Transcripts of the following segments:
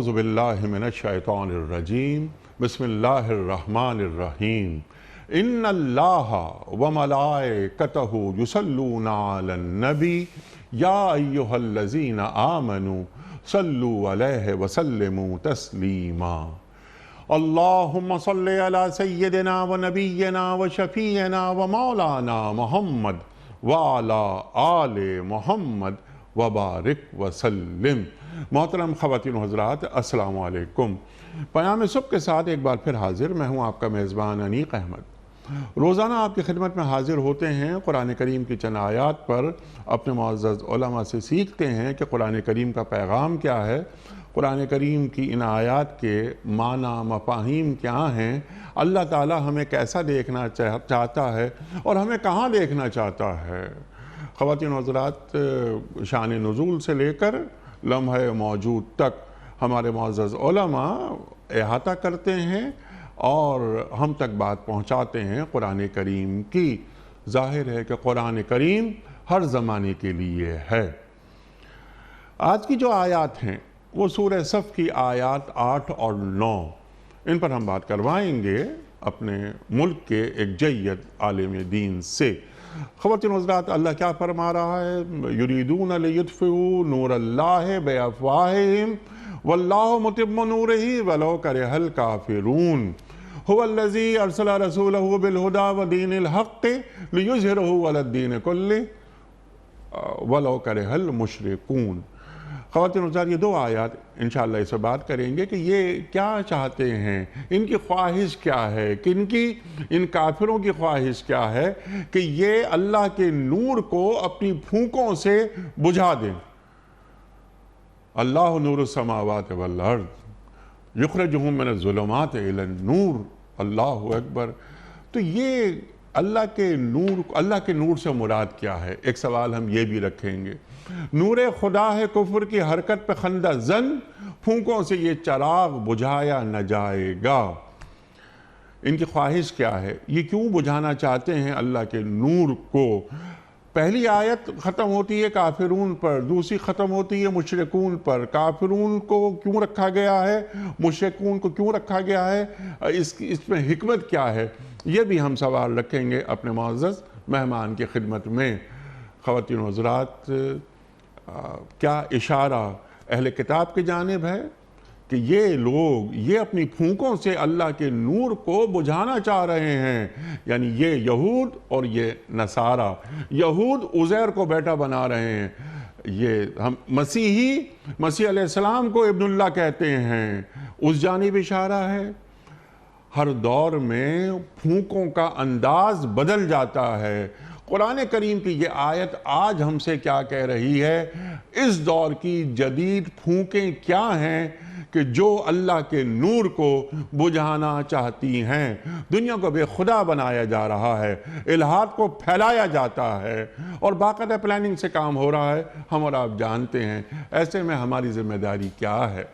أعوذ بالله من الشيطان الرجيم بسم الله الرحمن الرحيم إن الله وملائكته يصلون على النبي يا أيها الذين آمنوا صلوا عليه وسلموا تسليما اللهم صل على سيدنا ونبينا وشفيعنا ومولانا محمد وعلى آل محمد وبارک وسلم۔ محترم خواتین و حضرات، السلام علیکم۔ پیام صبح کے ساتھ ایک بار پھر حاضر میں ہوں آپ کا میزبان انیق احمد۔ روزانہ آپ کی خدمت میں حاضر ہوتے ہیں، قرآن کریم کی چند آیات پر اپنے معزز علماء سے سیکھتے ہیں کہ قرآن کریم کا پیغام کیا ہے، قرآن کریم کی ان آیات کے معنی مفاہیم کیا ہیں، اللہ تعالی ہمیں کیسا دیکھنا چاہتا ہے اور ہمیں کہاں دیکھنا چاہتا ہے۔ خواتین و حضرات، شان نزول سے لے کر لمحہ موجود تک ہمارے معزز علماء احاطہ کرتے ہیں اور ہم تک بات پہنچاتے ہیں قرآن کریم کی۔ ظاہر ہے کہ قرآن کریم ہر زمانے کے لیے ہے۔ آج کی جو آیات ہیں وہ سورہ صف کی آیات 8 اور 9، ان پر ہم بات کروائیں گے اپنے ملک کے ایک جید عالم دین سے۔ خواتین و حضرات، اللہ کیا فرما رہا ہے؟ یریدون لیطفئوا نور اللہ بافواہہم واللہ متم نورہ ولو کرہ الکافرون هو الذی ارسل رسولہ بالہدی ودین الحق لیظہرہ علی الدین کلہ ولو کرہ المشرکون۔ خواتین و حضرات، یہ دو آیات انشاءاللہ اس سے بات کریں گے کہ یہ کیا چاہتے ہیں، ان کی خواہش کیا ہے، کہ ان کافروں کی خواہش کیا ہے کہ یہ اللہ کے نور کو اپنی پھونکوں سے بجھا دیں۔ اللہ نور السماوات والارض یخرجہم من الظلمات الی النور، اللہ اکبر۔ تو یہ اللہ کے نور سے مراد کیا ہے؟ ایک سوال ہم یہ بھی رکھیں گے۔ نور خدا ہے کفر کی حرکت پہ خندہ زن، پھونکوں سے یہ چراغ بجھایا نہ جائے گا۔ ان کی خواہش کیا ہے؟ یہ کیوں بجھانا چاہتے ہیں اللہ کے نور کو؟ پہلی آیت ختم ہوتی ہے کافرون پر، دوسری ختم ہوتی ہے مشرکون پر۔ کافرون کو کیوں رکھا گیا ہے، مشرکون کو کیوں رکھا گیا ہے، اس میں حکمت کیا ہے؟ یہ بھی ہم سوال رکھیں گے اپنے معزز مہمان کی خدمت میں۔ خواتین و حضرات، کیا اشارہ اہل کتاب کی جانب ہے کہ یہ لوگ یہ اپنی پھونکوں سے اللہ کے نور کو بجھانا چاہ رہے ہیں؟ یعنی یہ یہود اور یہ نصارہ، یہود عزیر کو بیٹا بنا رہے ہیں، یہ ہم مسیح علیہ السلام کو ابن اللہ کہتے ہیں، اس جانب اشارہ ہے۔ ہر دور میں پھونکوں کا انداز بدل جاتا ہے۔ قرآن کریم کی یہ آیت آج ہم سے کیا کہہ رہی ہے؟ اس دور کی جدید پھونکیں کیا ہیں کہ جو اللہ کے نور کو بجھانا چاہتی ہیں؟ دنیا کو بے خدا بنایا جا رہا ہے، الہات کو پھیلایا جاتا ہے اور باقاعدہ پلاننگ سے کام ہو رہا ہے، ہم اور آپ جانتے ہیں۔ ایسے میں ہماری ذمہ داری کیا ہے؟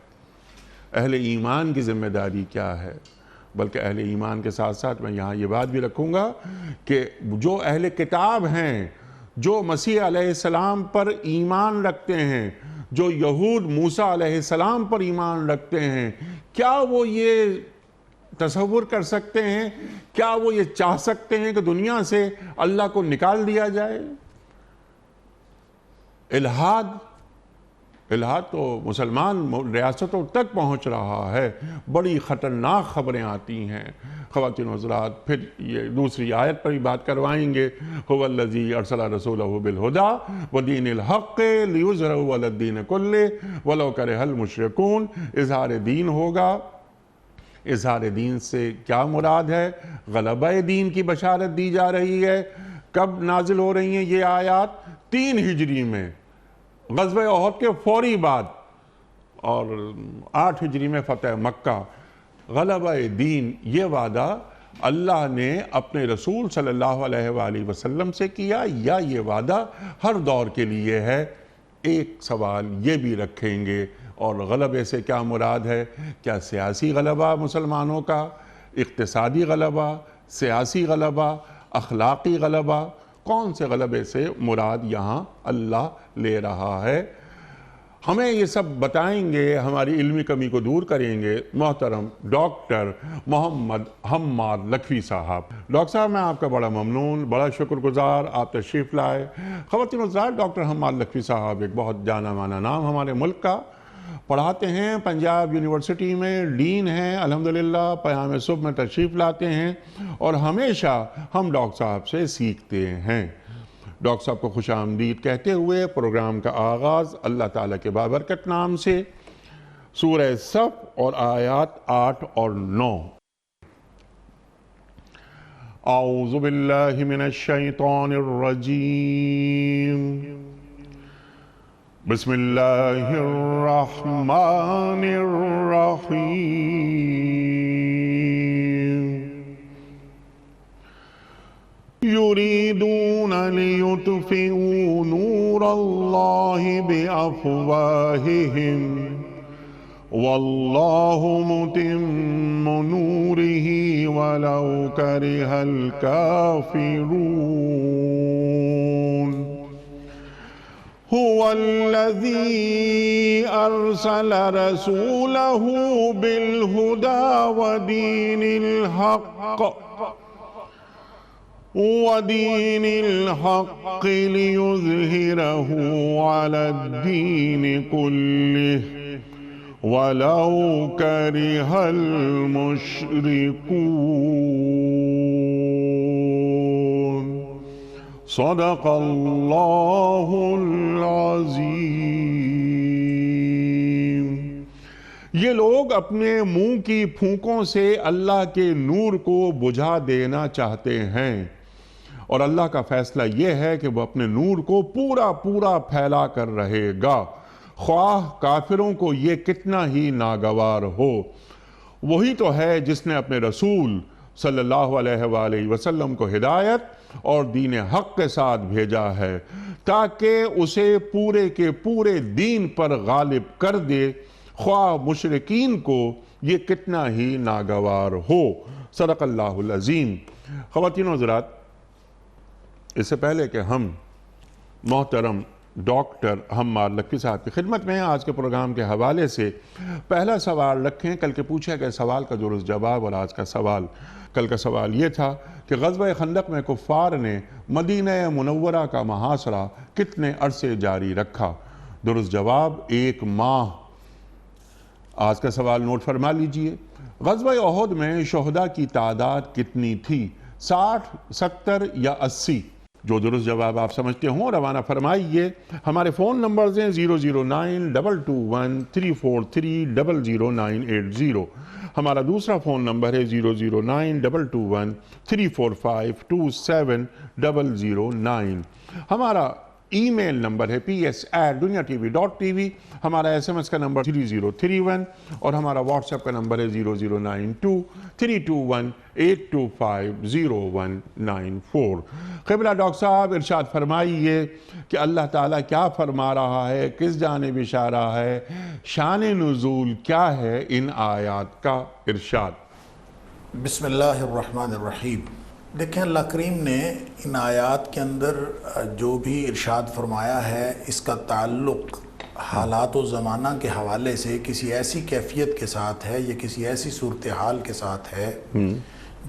اہل ایمان کی ذمہ داری کیا ہے؟ بلکہ اہل ایمان کے ساتھ ساتھ میں یہاں یہ بات بھی رکھوں گا کہ جو اہل کتاب ہیں، جو مسیح علیہ السلام پر ایمان رکھتے ہیں، جو یہود موسیٰ علیہ السلام پر ایمان رکھتے ہیں، کیا وہ یہ تصور کر سکتے ہیں، کیا وہ یہ چاہ سکتے ہیں کہ دنیا سے اللہ کو نکال دیا جائے؟ الہاد تو مسلمان ریاستوں تک پہنچ رہا ہے، بڑی خطرناک خبریں آتی ہیں۔ خواتین و حضرات، پھر یہ دوسری آیت پر ہی بات کروائیں گے۔ هو الذی ارسل رسولہ بالہدی ودین الحق لیظہرہ علی الدین کلہ ولو کرہ المشرکون۔ اظہار دین ہوگا۔ اظہار دین سے کیا مراد ہے؟ غلبہ دین کی بشارت دی جا رہی ہے۔ کب نازل ہو رہی ہیں یہ آیات؟ 3 ہجری میں، غزوہ احد کے فوری بعد، اور 8 ہجری میں فتح مکہ۔ غلبہ دین، یہ وعدہ اللہ نے اپنے رسول صلی اللہ علیہ وآلہ وسلم سے کیا یا یہ وعدہ ہر دور کے لیے ہے؟ ایک سوال یہ بھی رکھیں گے۔ اور غلبے سے کیا مراد ہے؟ کیا سیاسی غلبہ مسلمانوں کا، اقتصادی غلبہ، سیاسی غلبہ، اخلاقی غلبہ؟ کون سے غلبے سے مراد یہاں اللہ لے رہا ہے؟ ہمیں یہ سب بتائیں گے، ہماری علمی کمی کو دور کریں گے محترم ڈاکٹر محمد حماد لکھوی صاحب۔ ڈاکٹر صاحب میں آپ کا بڑا ممنون، بڑا شکر گزار، آپ تشریف لائے۔ خواتین حضرات، ڈاکٹر حماد لکھوی صاحب ایک بہت جانا مانا نام ہمارے ملک کا، پڑھاتے ہیں پنجاب یونیورسٹی میں، ڈین ہیں الحمدللہ، پیام صبح میں تشریف لاتے ہیں اور ہمیشہ ہم ڈاکٹر صاحب سے سیکھتے ہیں۔ ڈاکٹر صاحب کو خوش آمدید کہتے ہوئے پروگرام کا آغاز اللہ تعالیٰ کے بابرکت نام سے، سورہ صف اور آیات 8 اور 9۔ اعوذ باللہ من الشیطان الرجیم، بسم اللہ الرحمن الرحیم۔ یریدون لیطفئوا نور اللہ بافواہہم واللہ متم نورہ ولو کرہ الکافرون۔ هو الذي أرسل رسوله بالهدى ودين الحق ليظهره على الدين كله ولو كره المشركون۔ صدق اللہ العظیم۔ یہ لوگ اپنے منہ کی پھونکوں سے اللہ کے نور کو بجھا دینا چاہتے ہیں، اور اللہ کا فیصلہ یہ ہے کہ وہ اپنے نور کو پورا پورا پھیلا کر رہے گا، خواہ کافروں کو یہ کتنا ہی ناگوار ہو۔ وہی تو ہے جس نے اپنے رسول صلی اللہ علیہ وآلہ وسلم کو ہدایت اور دین حق کے ساتھ بھیجا ہے تاکہ اسے پورے کے پورے دین پر غالب کر دے، خواہ مشرکین کو یہ کتنا ہی ناگوار ہو۔ صدق اللہ العظیم۔ خواتین و حضرات، اس سے پہلے کہ ہم محترم ڈاکٹر حماد لکھوی صاحب کی خدمت میں آج کے پروگرام کے حوالے سے پہلا سوال رکھیں، کل کے پوچھے گئے سوال کا درست جواب اور آج کا سوال۔ کل کا سوال یہ تھا کہ غزوہ خندق میں کفار نے مدینہ منورہ کا محاصرہ کتنے عرصے جاری رکھا؟ درست جواب 1 ماہ۔ آج کا سوال نوٹ فرما لیجئے۔ غزوہ احد میں شہداء کی تعداد کتنی تھی؟ 60، 70 یا 80؟ جو درست جواب آپ سمجھتے ہوں روانہ فرمائیے۔ ہمارے فون نمبرز ہیں 009221343000980۔ ہمارا دوسرا فون نمبر ہے 009221345270009۔ ہمارا ای میل نمبر ہے ps@duniatv.tv۔ ہمارا SMS کا نمبر 3031 اور ہمارا واٹس ایپ کا نمبر ہے 009232182509194۔ قبلہ ڈاکٹر صاحب ارشاد فرمائیے کہ اللہ تعالیٰ کیا فرما رہا ہے، کس جانب اشارہ ہے، شان نزول کیا ہے ان آیات کا؟ ارشاد۔ بسم اللہ الرحمن الرحیم۔ دیکھیں، اللہ کریم نے ان آیات کے اندر جو بھی ارشاد فرمایا ہے اس کا تعلق حالات و زمانہ کے حوالے سے کسی ایسی کیفیت کے ساتھ ہے یا کسی ایسی صورتحال کے ساتھ ہے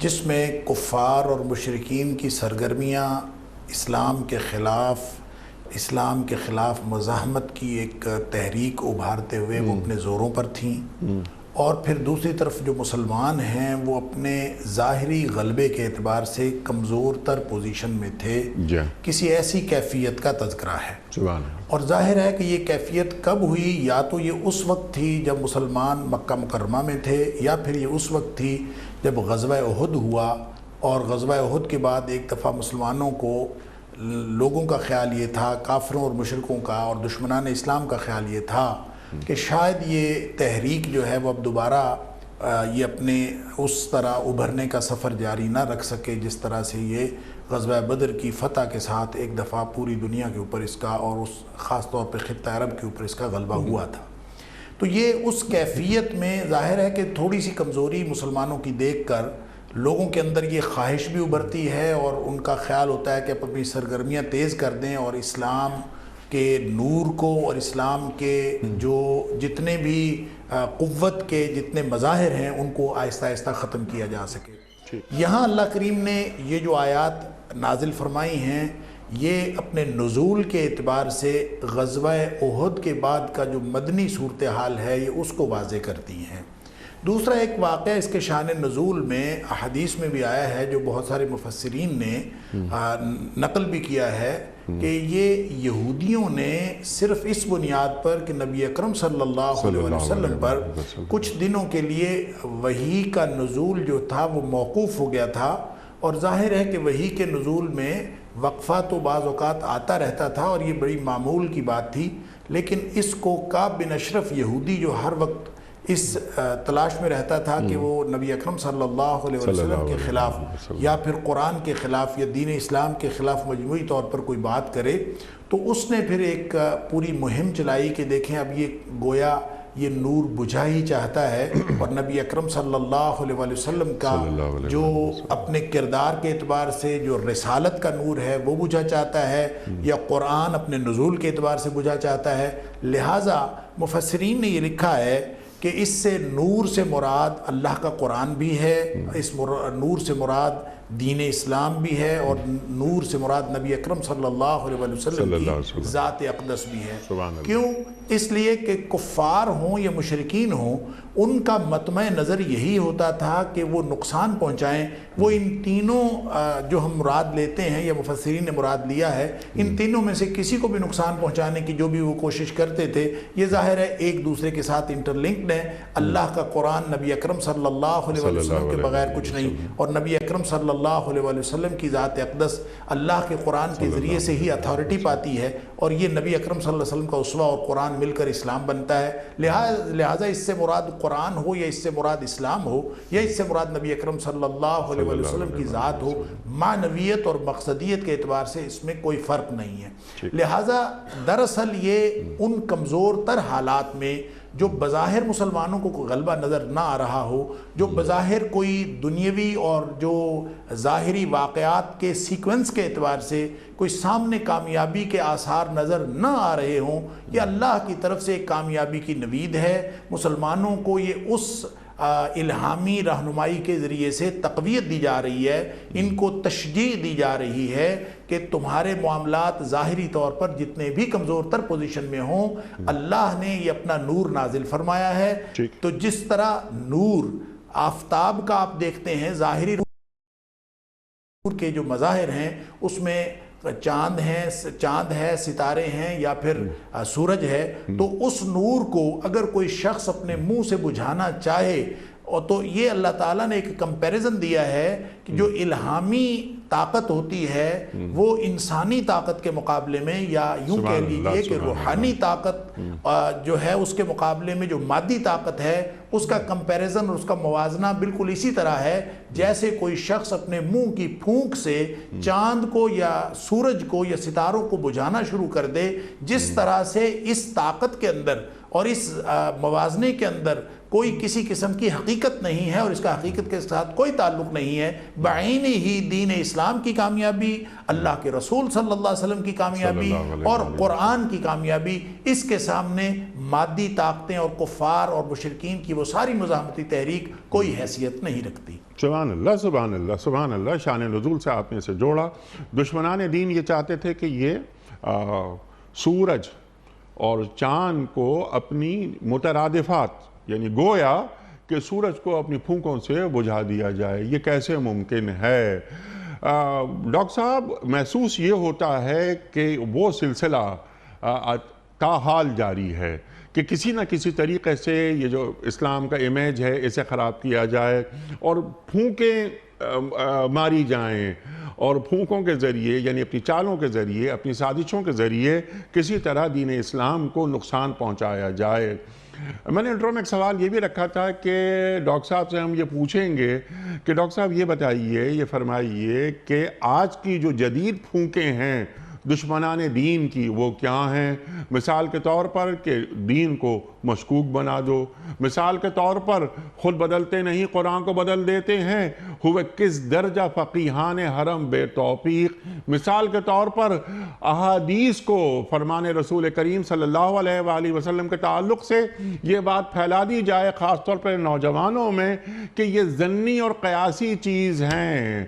جس میں کفار اور مشرکین کی سرگرمیاں اسلام کے خلاف مزاحمت کی ایک تحریک ابھارتے ہوئے وہ اپنے زوروں پر تھیں، اور پھر دوسری طرف جو مسلمان ہیں وہ اپنے ظاہری غلبے کے اعتبار سے کمزور تر پوزیشن میں تھے۔ کسی ایسی کیفیت کا تذکرہ ہے، اور ظاہر ہے کہ یہ کیفیت کب ہوئی؟ یا تو یہ اس وقت تھی جب مسلمان مکہ مکرمہ میں تھے، یا پھر یہ اس وقت تھی جب غزوہ احد ہوا، اور غزوہ احد کے بعد ایک دفعہ مسلمانوں کو، لوگوں کا خیال یہ تھا، کافروں اور مشرکوں کا اور دشمنان اسلام کا خیال یہ تھا کہ شاید یہ تحریک جو ہے وہ اب دوبارہ یہ اپنے اس طرح ابھرنے کا سفر جاری نہ رکھ سکے جس طرح سے یہ غزوہ بدر کی فتح کے ساتھ ایک دفعہ پوری دنیا کے اوپر اس کا، اور اس خاص طور پہ خطہ عرب کے اوپر اس کا غلبہ ہوا تھا۔ تو یہ اس کیفیت میں ظاہر ہے کہ تھوڑی سی کمزوری مسلمانوں کی دیکھ کر لوگوں کے اندر یہ خواہش بھی ابھرتی ہے، اور ان کا خیال ہوتا ہے کہ اپنی سرگرمیاں تیز کر دیں اور اسلام کہ نور کو اور اسلام کے جو جتنے بھی قوت کے جتنے مظاہر ہیں ان کو آہستہ آہستہ ختم کیا جا سکے۔ یہاں اللہ کریم نے یہ جو آیات نازل فرمائی ہیں یہ اپنے نزول کے اعتبار سے غزوہ احد کے بعد کا جو مدنی صورتحال ہے یہ اس کو واضح کرتی ہیں۔ دوسرا ایک واقعہ اس کے شان نزول میں احادیث میں بھی آیا ہے جو بہت سارے مفسرین نے نقل بھی کیا ہے کہ یہ یہودیوں نے صرف اس بنیاد پر کہ نبی اکرم صلی اللہ علیہ وسلم پر کچھ دنوں کے لیے وحی کا نزول جو تھا وہ موقوف ہو گیا تھا، اور ظاہر ہے کہ وحی کے نزول میں وقفہ تو بعض اوقات آتا رہتا تھا اور یہ بڑی معمول کی بات تھی، لیکن اس کو کعب بن اشرف یہودی جو ہر وقت اس تلاش میں رہتا تھا کہ وہ نبی اکرم صلی اللہ علیہ وسلم کے خلاف یا پھر قرآن کے خلاف یا دین اسلام کے خلاف مجموعی طور پر کوئی بات کرے، تو اس نے پھر ایک پوری مہم چلائی کہ دیکھیں اب یہ گویا یہ نور بجھا ہی چاہتا ہے، اور نبی اکرم صلی اللہ علیہ وسلم کا جو اپنے کردار کے اعتبار سے جو رسالت کا نور ہے وہ بجھا چاہتا ہے، یا قرآن اپنے نزول کے اعتبار سے بجھا چاہتا ہے۔ لہٰذا مفسرین نے یہ لکھا ہے کہ اس سے نور سے مراد اللہ کا قرآن بھی ہے، اس نور سے مراد دین اسلام بھی ہے، اور نور سے مراد نبی اکرم صلی اللہ علیہ وسلم کی ذات اقدس بھی ہے۔ کیوں؟ اس لیے کہ کفار ہوں یا مشرکین ہوں ان کا مطمع نظر یہی ہوتا تھا کہ وہ نقصان پہنچائیں۔ وہ ان تینوں جو ہم مراد لیتے ہیں یا مفسرین نے مراد لیا ہے، ان تینوں میں سے کسی کو بھی نقصان پہنچانے کی جو بھی وہ کوشش کرتے تھے یہ ظاہر ہے ایک دوسرے کے ساتھ انٹرلنکڈ ہے۔ اللہ کا قرآن نبی اکرم صلی اللہ علیہ وسلم کے بغیر کچھ نہیں، اور نبی اکرم صلی اللہ علیہ وسلم کی ذات اقدس اللہ کے قرآن کے ذریعے سے ہی اتھارٹی پاتی ہے، اور یہ نبی اکرم صلی اللہ علیہ وسلم کا اسوہ اور قرآن مل کر اسلام بنتا ہے۔ لہٰذا اس سے مراد قرآن ہو یا اس سے مراد اسلام ہو یا اس سے مراد نبی اکرم صلی اللہ علیہ وسلم کی ذات ہو، معنویت اور مقصدیت کے اعتبار سے اس میں کوئی فرق نہیں ہے۔ لہٰذا دراصل یہ ان کمزور تر حالات میں جو بظاہر مسلمانوں کو کوئی غلبہ نظر نہ آ رہا ہو، جو بظاہر کوئی دنیاوی اور جو ظاہری واقعات کے سیکوینس کے اعتبار سے کوئی سامنے کامیابی کے آثار نظر نہ آ رہے ہوں، یہ اللہ کی طرف سے ایک کامیابی کی نوید ہے۔ مسلمانوں کو یہ اس الہامی رہنمائی کے ذریعے سے تقویت دی جا رہی ہے، ان کو تشجیع دی جا رہی ہے کہ تمہارے معاملات ظاہری طور پر جتنے بھی کمزور تر پوزیشن میں ہوں، اللہ نے یہ اپنا نور نازل فرمایا ہے۔ تو جس طرح نور آفتاب کا آپ دیکھتے ہیں، ظاہری نور کے جو مظاہر ہیں اس میں چاند ہے، ستارے ہیں یا پھر سورج ہے، تو اس نور کو اگر کوئی شخص اپنے منہ سے بجھانا چاہے تو یہ اللہ تعالیٰ نے ایک کمپیریزن دیا ہے کہ جو الہامی طاقت ہوتی ہے وہ انسانی طاقت کے مقابلے میں، یا یوں کہہ لیجئے کہ روحانی طاقت جو ہے اس کے مقابلے میں جو مادی طاقت ہے اس کا کمپیریزن اور اس کا موازنہ بالکل اسی طرح ہے جیسے کوئی شخص اپنے منہ کی پھونک سے چاند کو یا سورج کو یا ستاروں کو بجھانا شروع کر دے۔ جس طرح سے اس طاقت کے اندر اور اس موازنے کے اندر کوئی کسی قسم کی حقیقت نہیں ہے اور اس کا حقیقت کے ساتھ کوئی تعلق نہیں ہے، بعین ہی دین اسلام کی کامیابی، اللہ کے رسول صلی اللہ علیہ وسلم کی کامیابی اور قرآن کی کامیابی، اس کے سامنے مادی طاقتیں اور کفار اور مشرکین کی وہ ساری مزاحمتی تحریک کوئی حیثیت نہیں رکھتی۔ سبحان اللہ، سبحان اللہ، سبحان اللہ۔ شان نزول سے آپ نے اسے جوڑا۔ دشمنان دین یہ چاہتے تھے کہ یہ سورج اور چاند کو اپنی مترادفات، یعنی گویا کہ سورج کو اپنی پھونکوں سے بجھا دیا جائے، یہ کیسے ممکن ہے؟ ڈاکٹر صاحب، محسوس یہ ہوتا ہے کہ وہ سلسلہ کا حال جاری ہے کہ کسی نہ کسی طریقے سے یہ جو اسلام کا امیج ہے اسے خراب کیا جائے اور پھونکیں ماری جائیں، اور پھونکوں کے ذریعے یعنی اپنی چالوں کے ذریعے، اپنی سازشوں کے ذریعے کسی طرح دین اسلام کو نقصان پہنچایا جائے۔ میں نے انٹرو میں ایک سوال یہ بھی رکھا تھا کہ ڈاکٹر صاحب سے ہم یہ پوچھیں گے کہ ڈاکٹر صاحب یہ بتائیے، یہ فرمائیے کہ آج کی جو جدید پھونکیں ہیں دشمنان دین کی وہ کیا ہیں؟ مثال کے طور پر کہ دین کو مشکوک بنا دو، مثال کے طور پر خود بدلتے نہیں قرآن کو بدل دیتے ہیں، ہوئے کس درجہ فقیہان حرم بے توفیق، مثال کے طور پر احادیث کو فرمان رسول کریم صلی اللہ علیہ وآلہ وسلم کے تعلق سے یہ بات پھیلا دی جائے خاص طور پر نوجوانوں میں کہ یہ ظنی اور قیاسی چیز ہیں۔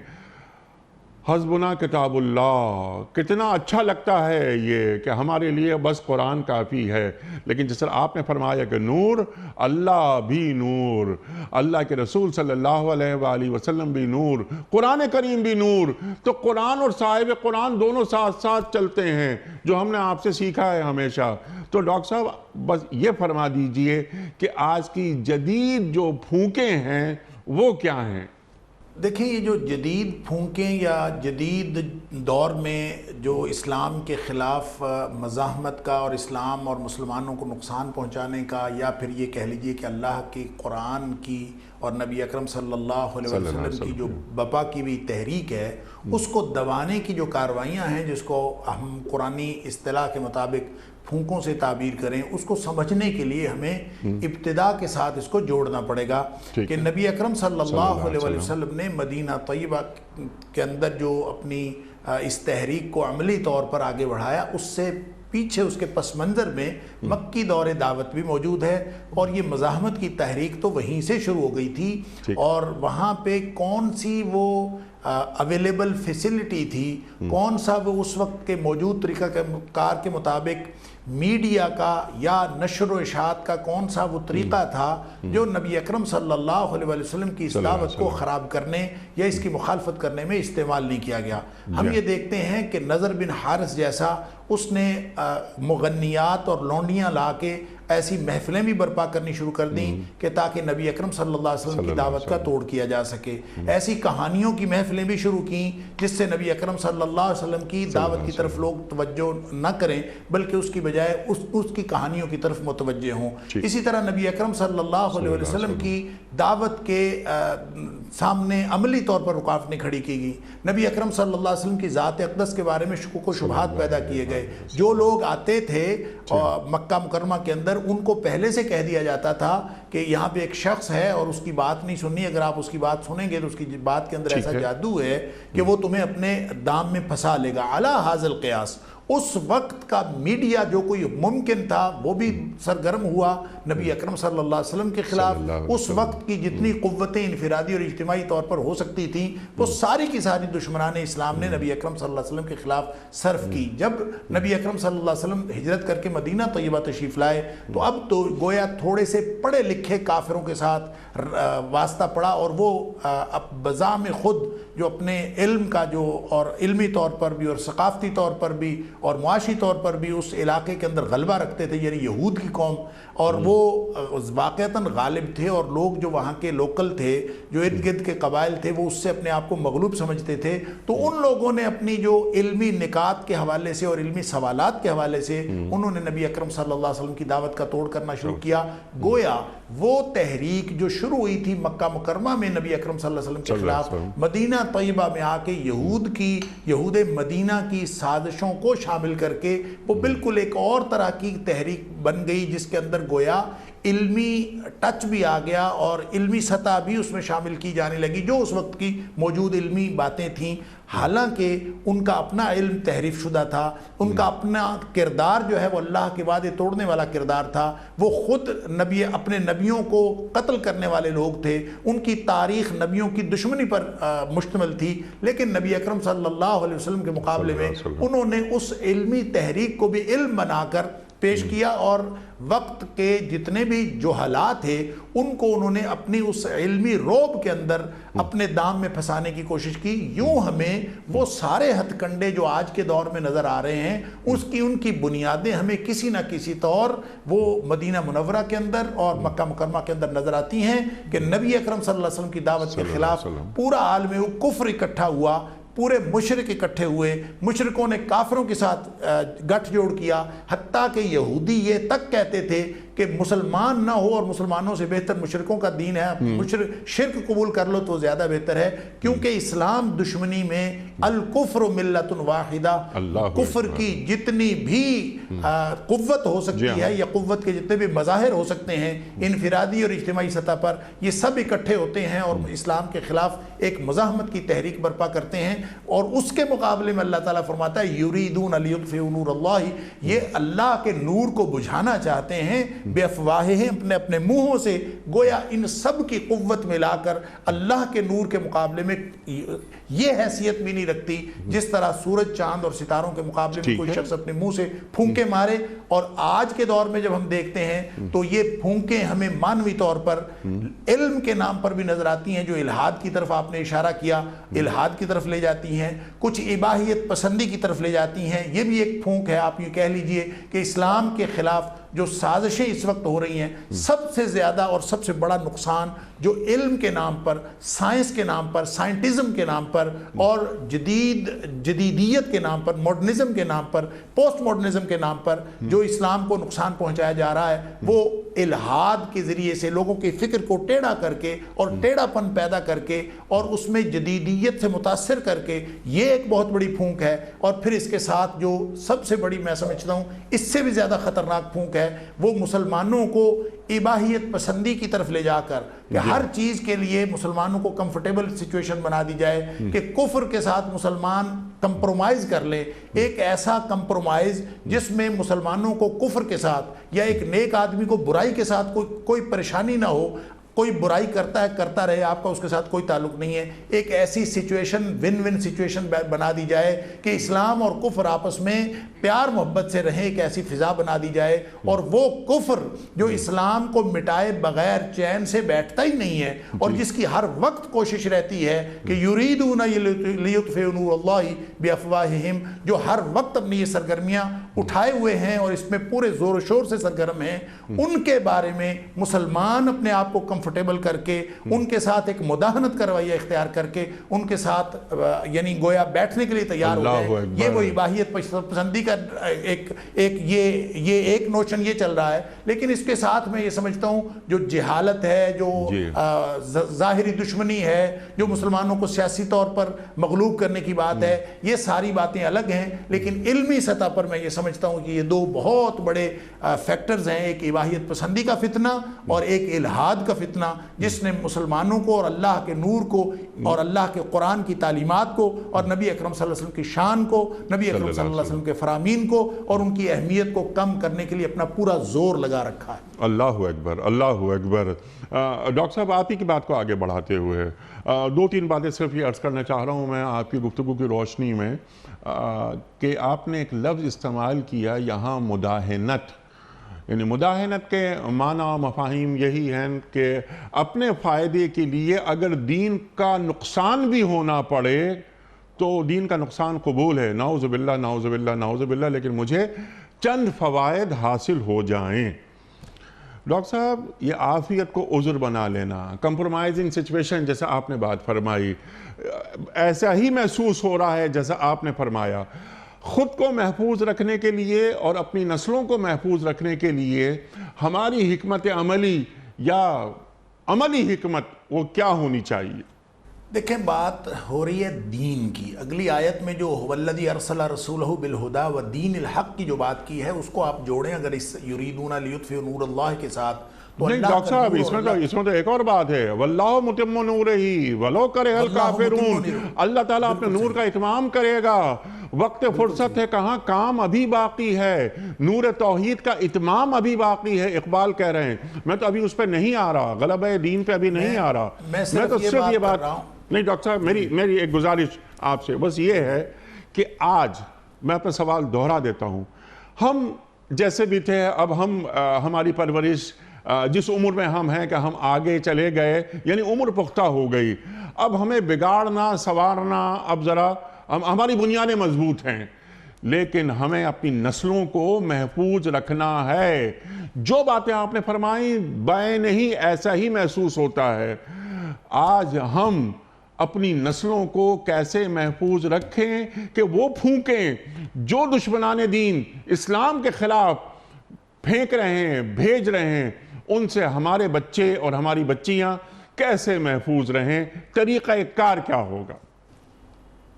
حسبنا کتاب اللہ، کتنا اچھا لگتا ہے یہ کہ ہمارے لیے بس قرآن کافی ہے، لیکن جس طرح آپ نے فرمایا کہ نور، اللہ بھی نور، اللہ کے رسول صلی اللہ علیہ وآلہ وسلم بھی نور، قرآن کریم بھی نور، تو قرآن اور صاحب قرآن دونوں ساتھ ساتھ چلتے ہیں جو ہم نے آپ سے سیکھا ہے ہمیشہ۔ تو ڈاکٹر صاحب بس یہ فرما دیجئے کہ آج کی جدید جو پھونکیں ہیں وہ کیا ہیں؟ دیکھیں، یہ جو جدید پھونکیں یا جدید دور میں جو اسلام کے خلاف مزاحمت کا اور اسلام اور مسلمانوں کو نقصان پہنچانے کا، یا پھر یہ کہہ لیجئے کہ اللہ کی قرآن کی اور نبی اکرم صلی اللہ علیہ وسلم کی جو بپا کی بھی تحریک ہے، اس کو دبانے کی جو کاروائیاں ہیں، جس کو ہم قرآنی اصطلاح کے مطابق پھونکوں سے تعبیر کریں، اس کو سمجھنے کے لیے ہمیں ابتدا کے ساتھ اس کو جوڑنا پڑے گا کہ نبی اکرم صلی اللہ علیہ وسلم نے مدینہ طیبہ کے اندر جو اپنی اس تحریک کو عملی طور پر آگے بڑھایا، اس سے پیچھے اس کے پس منظر میں مکی دور دعوت بھی موجود ہے، اور یہ مزاحمت کی تحریک تو وہیں سے شروع ہو گئی تھی، اور وہاں پہ کون سی وہ اویلیبل فیسلٹی تھی، کون سا وہ اس وقت کے موجود طریقہ کار کے مطابق میڈیا کا یا نشر و اشاعت کا کون سا وہ طریقہ تھا جو نبی اکرم صلی اللہ علیہ وسلم کی اس دعوت کو خراب کرنے یا اس کی مخالفت کرنے میں استعمال نہیں کیا گیا۔ ہم یہ دیکھتے ہیں کہ نضر بن حارث جیسا، اس نے مغنیات اور لونڈیاں لا کے ایسی محفلیں بھی برپا کرنی شروع کر دیں کہ تاکہ نبی اکرم صلی اللہ علیہ وسلم کی دعوت کا توڑ کیا جا سکے، ایسی کہانیوں کی محفلیں بھی شروع کیں جس سے نبی اکرم صلی اللہ علیہ وسلم کی دعوت کی طرف لوگ توجہ نہ کریں بلکہ اس کی بجائے اس کی کہانیوں کی طرف متوجہ ہوں۔ اسی طرح نبی اکرم صلی اللہ علیہ وسلم کی دعوت کے سامنے عملی طور پر رکاوٹیں کھڑی کی گئی، نبی اکرم صلی اللہ علیہ وسلم کی ذات اقدس کے بارے میں شکوک و شبہات پیدا کیے گئے، جو لوگ آتے تھے مکہ مکرمہ کے اندر ان کو پہلے سے کہہ دیا جاتا تھا کہ یہاں پہ ایک شخص ہے اور اس کی بات نہیں سننی، اگر آپ اس کی بات سنیں گے تو اس کی بات کے اندر ایسا جادو ہے کہ وہ تمہیں اپنے دام میں پھنسا لے گا۔ علی ھذا القیاس، اس وقت کا میڈیا جو کوئی ممکن تھا وہ بھی سرگرم ہوا نبی اکرم صلی اللہ علیہ وسلم کے خلاف، اس وقت کی جتنی قوتیں انفرادی اور اجتماعی طور پر ہو سکتی تھیں وہ ساری کی ساری دشمنان اسلام نے نبی اکرم صلی اللہ علیہ وسلم کے خلاف صرف کی۔ جب نبی اکرم صلی اللہ علیہ وسلم ہجرت کر کے مدینہ طیبہ تشریف لائے تو اب تو گویا تھوڑے سے پڑھے لکھے کافروں کے ساتھ واسطہ پڑا، اور وہ بذام خود جو اپنے علم کا جو اور علمی طور پر بھی اور ثقافتی طور پر بھی اور معاشی طور پر بھی اس علاقے کے اندر غلبہ رکھتے تھے، یعنی یہود کی قوم، اور وہ واقعتاً غالب تھے، اور لوگ جو وہاں کے لوکل تھے، جو ارد گرد کے قبائل تھے، وہ اس سے اپنے آپ کو مغلوب سمجھتے تھے، تو ان لوگوں نے اپنی جو علمی نکات کے حوالے سے اور علمی سوالات کے حوالے سے انہوں نے نبی اکرم صلی اللہ علیہ وسلم کی دعوت کا توڑ کرنا شروع کیا۔ گویا وہ تحریک جو شروع ہوئی تھی مکہ مکرمہ میں نبی اکرم صلی اللہ علیہ وسلم کے خلاف، مدینہ طیبہ میں آ کے یہود مدینہ کی سازشوں کو شامل کر کے وہ بالکل ایک اور طرح کی تحریک بن گئی، جس کے اندر گویا علمی ٹچ بھی آ گیا اور علمی سطح بھی اس میں شامل کی جانے لگی جو اس وقت کی موجود علمی باتیں تھیں، حالانکہ ان کا اپنا علم تحریف شدہ تھا، ان کا اپنا کردار جو ہے وہ اللہ کے وعدے توڑنے والا کردار تھا، وہ خود اپنے نبیوں کو قتل کرنے والے لوگ تھے، ان کی تاریخ نبیوں کی دشمنی پر مشتمل تھی، لیکن نبی اکرم صلی اللہ علیہ وسلم کے مقابلے میں انہوں نے اس علمی تحریک کو بھی علم بنا کر پیش کیا، اور وقت کے جتنے بھی جہالات تھے ان کو انہوں نے اپنی اس علمی روب کے اندر اپنے دام میں پھنسانے کی کوشش کی۔ یوں ہمیں وہ سارے ہتھ کنڈے جو آج کے دور میں نظر آ رہے ہیں ان کی بنیادیں ہمیں کسی نہ کسی طور وہ مدینہ منورہ کے اندر اور مکہ مکرمہ کے اندر نظر آتی ہیں کہ نبی اکرم صلی اللہ علیہ وسلم کی دعوت کے خلاف پورا عالم کفر اکٹھا ہوا، پورے مشرک اکٹھے ہوئے، مشرکوں نے کافروں کے ساتھ گٹھ جوڑ کیا، حتیٰ کہ یہودی یہ تک کہتے تھے کہ مسلمان نہ ہو اور مسلمانوں سے بہتر مشرکوں کا دین ہے، شرک قبول کر لو تو زیادہ بہتر ہے، کیونکہ اسلام دشمنی میں الکفر ملت واحدہ، کفر کی جتنی بھی قوت ہو سکتی ہے یا قوت کے جتنے بھی مظاہر ہو سکتے ہیں انفرادی اور اجتماعی سطح پر، یہ سب اکٹھے ہوتے ہیں اور اسلام کے خلاف ایک مزاحمت کی تحریک برپا کرتے ہیں۔ اور اس کے مقابلے میں اللہ تعالیٰ فرماتا ہے یریدون لیطفئوا نور اللہ، یہ اللہ کے نور کو بجھانا چاہتے ہیں بافواہہم، اپنے اپنے منہوں سے، گویا ان سب کی قوت ملا کر اللہ کے نور کے مقابلے میں یہ حیثیت بھی نہیں رکھتی جس طرح سورج چاند اور ستاروں کے مقابلے میں کوئی شخص اپنے منہ سے پھونکے مارے۔ اور آج کے دور میں جب ہم دیکھتے ہیں تو یہ پھونکیں ہمیں مانوی طور پر علم کے نام پر بھی نظر آتی ہیں، جو الہاد کی طرف آپ نے اشارہ کیا، الہاد کی طرف لے جاتی ہیں، کچھ اباحیت پسندی کی طرف لے جاتی ہیں۔ یہ بھی ایک پھونک ہے، آپ یہ کہہ لیجئے کہ اسلام کے خلاف جو سازشیں اس وقت ہو رہی ہیں، سب سے زیادہ اور سب سے بڑا نقصان جو علم کے نام پر، سائنس کے نام پر، سائنٹزم کے نام پر اور جدیدیت کے نام پر، ماڈرنزم کے نام پر، پوسٹ ماڈرنزم کے نام پر جو اسلام کو نقصان پہنچایا جا رہا ہے، وہ الہاد کے ذریعے سے لوگوں کی فکر کو ٹیڑھا کر کے اور ٹیڑھا پن پیدا کر کے اور اس میں جدیدیت سے متاثر کر کے، یہ ایک بہت بڑی پھونک ہے۔ اور پھر اس کے ساتھ جو سب سے بڑی میں سمجھتا ہوں اس سے بھی زیادہ خطرناک پھونک ہے، وہ مسلمانوں کو اباحیت پسندی کی طرف لے جا کر کہ ہر چیز کے لیے مسلمانوں کو کمفرٹیبل سچویشن بنا دی جائے کہ کفر کے ساتھ مسلمان کمپرومائز کر لے، ایک ایسا کمپرومائز جس میں مسلمانوں کو کفر کے ساتھ یا ایک نیک آدمی کو برائی کے ساتھ کوئی پریشانی نہ ہو، کوئی برائی کرتا ہے کرتا رہے، آپ کا اس کے ساتھ کوئی تعلق نہیں ہے۔ ایک ایسی سچویشن، ون ون سچویشن بنا دی جائے کہ اسلام اور کفر آپس میں پیار محبت سے رہیں، ایک ایسی فضا بنا دی جائے، اور وہ کفر جو اسلام کو مٹائے بغیر چین سے بیٹھتا ہی نہیں ہے اور جس کی ہر وقت کوشش رہتی ہے کہ یریدون لیطفئوا نور اللہ بافواہہم، جو ہر وقت اپنی یہ سرگرمیاں اٹھائے ہوئے ہیں اور اس میں پورے زور و شور سے سرگرم ہیں، ان کے بارے میں مسلمان اپنے آپ کو کمفرٹیبل کر کے ان کے ساتھ ایک مداہنت کا رویہ اختیار کر کے ان کے ساتھ یعنی گویا بیٹھنے کے لیے تیار ہو گئے۔ یہ وہ اباحیت پسندی کا یہ ایک نوشن یہ چل رہا ہے، لیکن اس کے ساتھ میں یہ سمجھتا ہوں جو جہالت ہے، جو ظاہری دشمنی ہے، جو مسلمانوں کو سیاسی طور پر مغلوب کرنے کی بات ہے، یہ ساری باتیں الگ ہیں، لیکن علمی سطح پر میں یہ سمجھتا ہوں کہ یہ دو بہت بڑے فیکٹرز ہیں، ایک اباحیت پسندی کا فتنہ اور ایک الہاد کا فتنہ، جس نے مسلمانوں کو اور اللہ کے نور کو اور اللہ کے قرآن کی تعلیمات کو اور نبی اکرم صلی اللہ علیہ وسلم کی شان کو، نبی اکرم صلی اللہ علیہ وسلم کے فرامین کو اور ان کی اہمیت کو کم کرنے کے لیے اپنا پورا زور لگا رکھا ہے۔ اللہ اکبر، اللہ اکبر۔ ڈاکٹر صاحب، آپ ہی کی بات کو آگے بڑھاتے ہوئے دو تین باتیں صرف یہ عرض کرنا چاہ رہا ہوں میں آپ کی گفتگو کی روشنی میں، کہ آپ نے ایک لفظ استعمال کیا یہاں مداہنت، یعنی مداہنت کے معنی و مفاہیم یہی ہیں کہ اپنے فائدے کے لیے اگر دین کا نقصان بھی ہونا پڑے تو دین کا نقصان قبول ہے، نعوذ باللہ نعوذ باللہ نعوذ باللہ، لیکن مجھے چند فوائد حاصل ہو جائیں۔ ڈاکٹر صاحب، یہ عافیت کو عذر بنا لینا، کمپرومائزنگ سچویشن جیسا آپ نے بات فرمائی، ایسا ہی محسوس ہو رہا ہے جیسا آپ نے فرمایا۔ خود کو محفوظ رکھنے کے لیے اور اپنی نسلوں کو محفوظ رکھنے کے لیے ہماری حکمت عملی یا عملی حکمت وہ کیا ہونی چاہیے؟ دیکھیں، بات ہو رہی ہے دین کی۔ اگلی آیت میں جو والذی ارسل رسولہ بالہدی ودین الحق کی جو بات کی ہے، اس کو آپ جوڑیں اگر اس یریدون لیطفئوا نور اللہ کے ساتھ، تو نہیں ڈاکٹر صاحب، اس میں تو ایک اور بات ہے، واللہ متم نورہ ولو کرہ الکافرون، اللہ تعالیٰ اپنے نور کا اتمام کرے گا۔ وقت فرصت ہے کہاں، کام ابھی باقی ہے، نور توحید کا اتمام ابھی باقی ہے۔ اقبال کہہ رہے ہیں، میں تو ابھی اس پہ نہیں آ رہا، غلبہ دین پہ ابھی نہیں آ رہا، میں تو صرف یہ بات نہیں۔ ڈاکٹر صاحب، میری ایک گزارش آپ سے بس یہ ہے کہ آج میں اپنا سوال دہرا دیتا ہوں، ہم جیسے بھی تھے، اب ہماری پرورش جس عمر میں ہم ہیں کہ ہم آگے چلے گئے، یعنی عمر پختہ ہو گئی، اب ہمیں بگاڑنا سنوارنا، اب ذرا ہماری بنیادیں مضبوط ہیں، لیکن ہمیں اپنی نسلوں کو محفوظ رکھنا ہے۔ جو باتیں آپ نے فرمائیں بائیں نہیں، ایسا ہی محسوس ہوتا ہے۔ آج ہم اپنی نسلوں کو کیسے محفوظ رکھیں کہ وہ پھونکیں جو دشمنان دین اسلام کے خلاف پھینک رہے ہیں، بھیج رہے ہیں، ان سے ہمارے بچے اور ہماری بچیاں کیسے محفوظ رہیں؟ طریقہ کار کیا ہوگا؟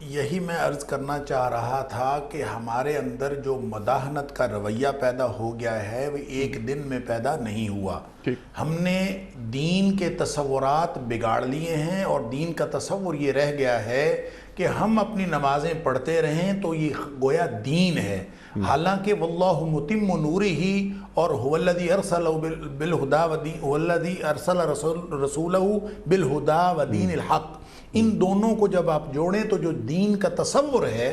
یہی میں عرض کرنا چاہ رہا تھا کہ ہمارے اندر جو مداحنت کا رویہ پیدا ہو گیا ہے وہ ایک دن میں پیدا نہیں ہوا. ہم نے دین کے تصورات بگاڑ لیے ہیں اور دین کا تصور یہ رہ گیا ہے کہ ہم اپنی نمازیں پڑھتے رہیں تو یہ گویا دین ہے، حالانکہ واللہ متم نورہ اور هو الذی ارسل بالہدی هو الذی ارسل رسولہ بالہدی ودین الحق. ان دونوں کو جب آپ جوڑیں تو جو دین کا تصور ہے،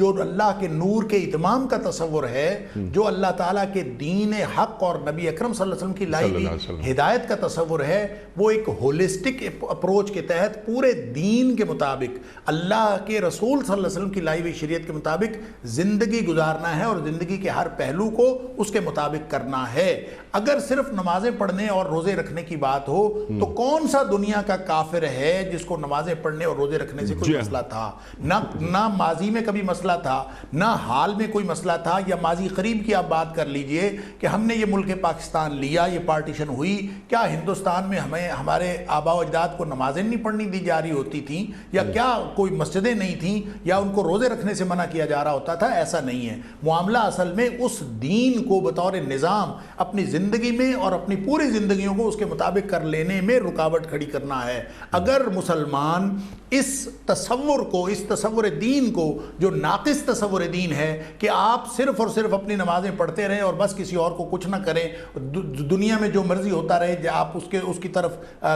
جو اللہ کے نور کے اتمام کا تصور ہے، جو اللہ تعالیٰ کے دین حق اور نبی اکرم صلی اللہ علیہ وسلم کی لائی ہوئی ہدایت کا تصور ہے، وہ ایک ہولسٹک اپروچ کے تحت پورے دین کے مطابق اللہ کے رسول صلی اللہ علیہ وسلم کی لائی ہوئی شریعت کے مطابق زندگی گزارنا ہے اور زندگی کے ہر پہلو کو اس کے مطابق کرنا ہے. اگر صرف نمازیں پڑھنے اور روزے رکھنے کی بات ہو تو کون سا دنیا کا کافر ہے جس کو نمازیں پڑھنے اور روزے رکھنے سے کوئی مسئلہ تھا؟ نہ ماضی میں کبھی مسئلہ تھا، نہ حال میں کوئی مسئلہ تھا. یا ماضی قریب کی آپ بات کر لیجئے کہ ہم نے یہ ملک پاکستان لیا، یہ پارٹیشن ہوئی، کیا ہندوستان میں ہمارے آباء و اجداد کو نمازیں نہیں پڑھنی دی جا رہی ہوتی تھیں؟ یا کیا کوئی مسجدیں نہیں تھیں؟ یا ان کو روزے رکھنے سے منع کیا جا رہا ہوتا تھا؟ ایسا نہیں ہے. معاملہ اصل میں اس دین کو بطور نظام اپنی زندگی میں اور اپنی پوری زندگیوں کو اس کے مطابق کر لینے میں رکاوٹ کھڑی کرنا ہے. اگر مسلمان اس تصور کو، اس تصور دین کو جو ناقص تصور دین ہے کہ آپ صرف اور صرف اپنی نمازیں پڑھتے رہیں اور بس کسی اور کو کچھ نہ کریں، دنیا میں جو مرضی ہوتا رہے، آپ اس کی طرف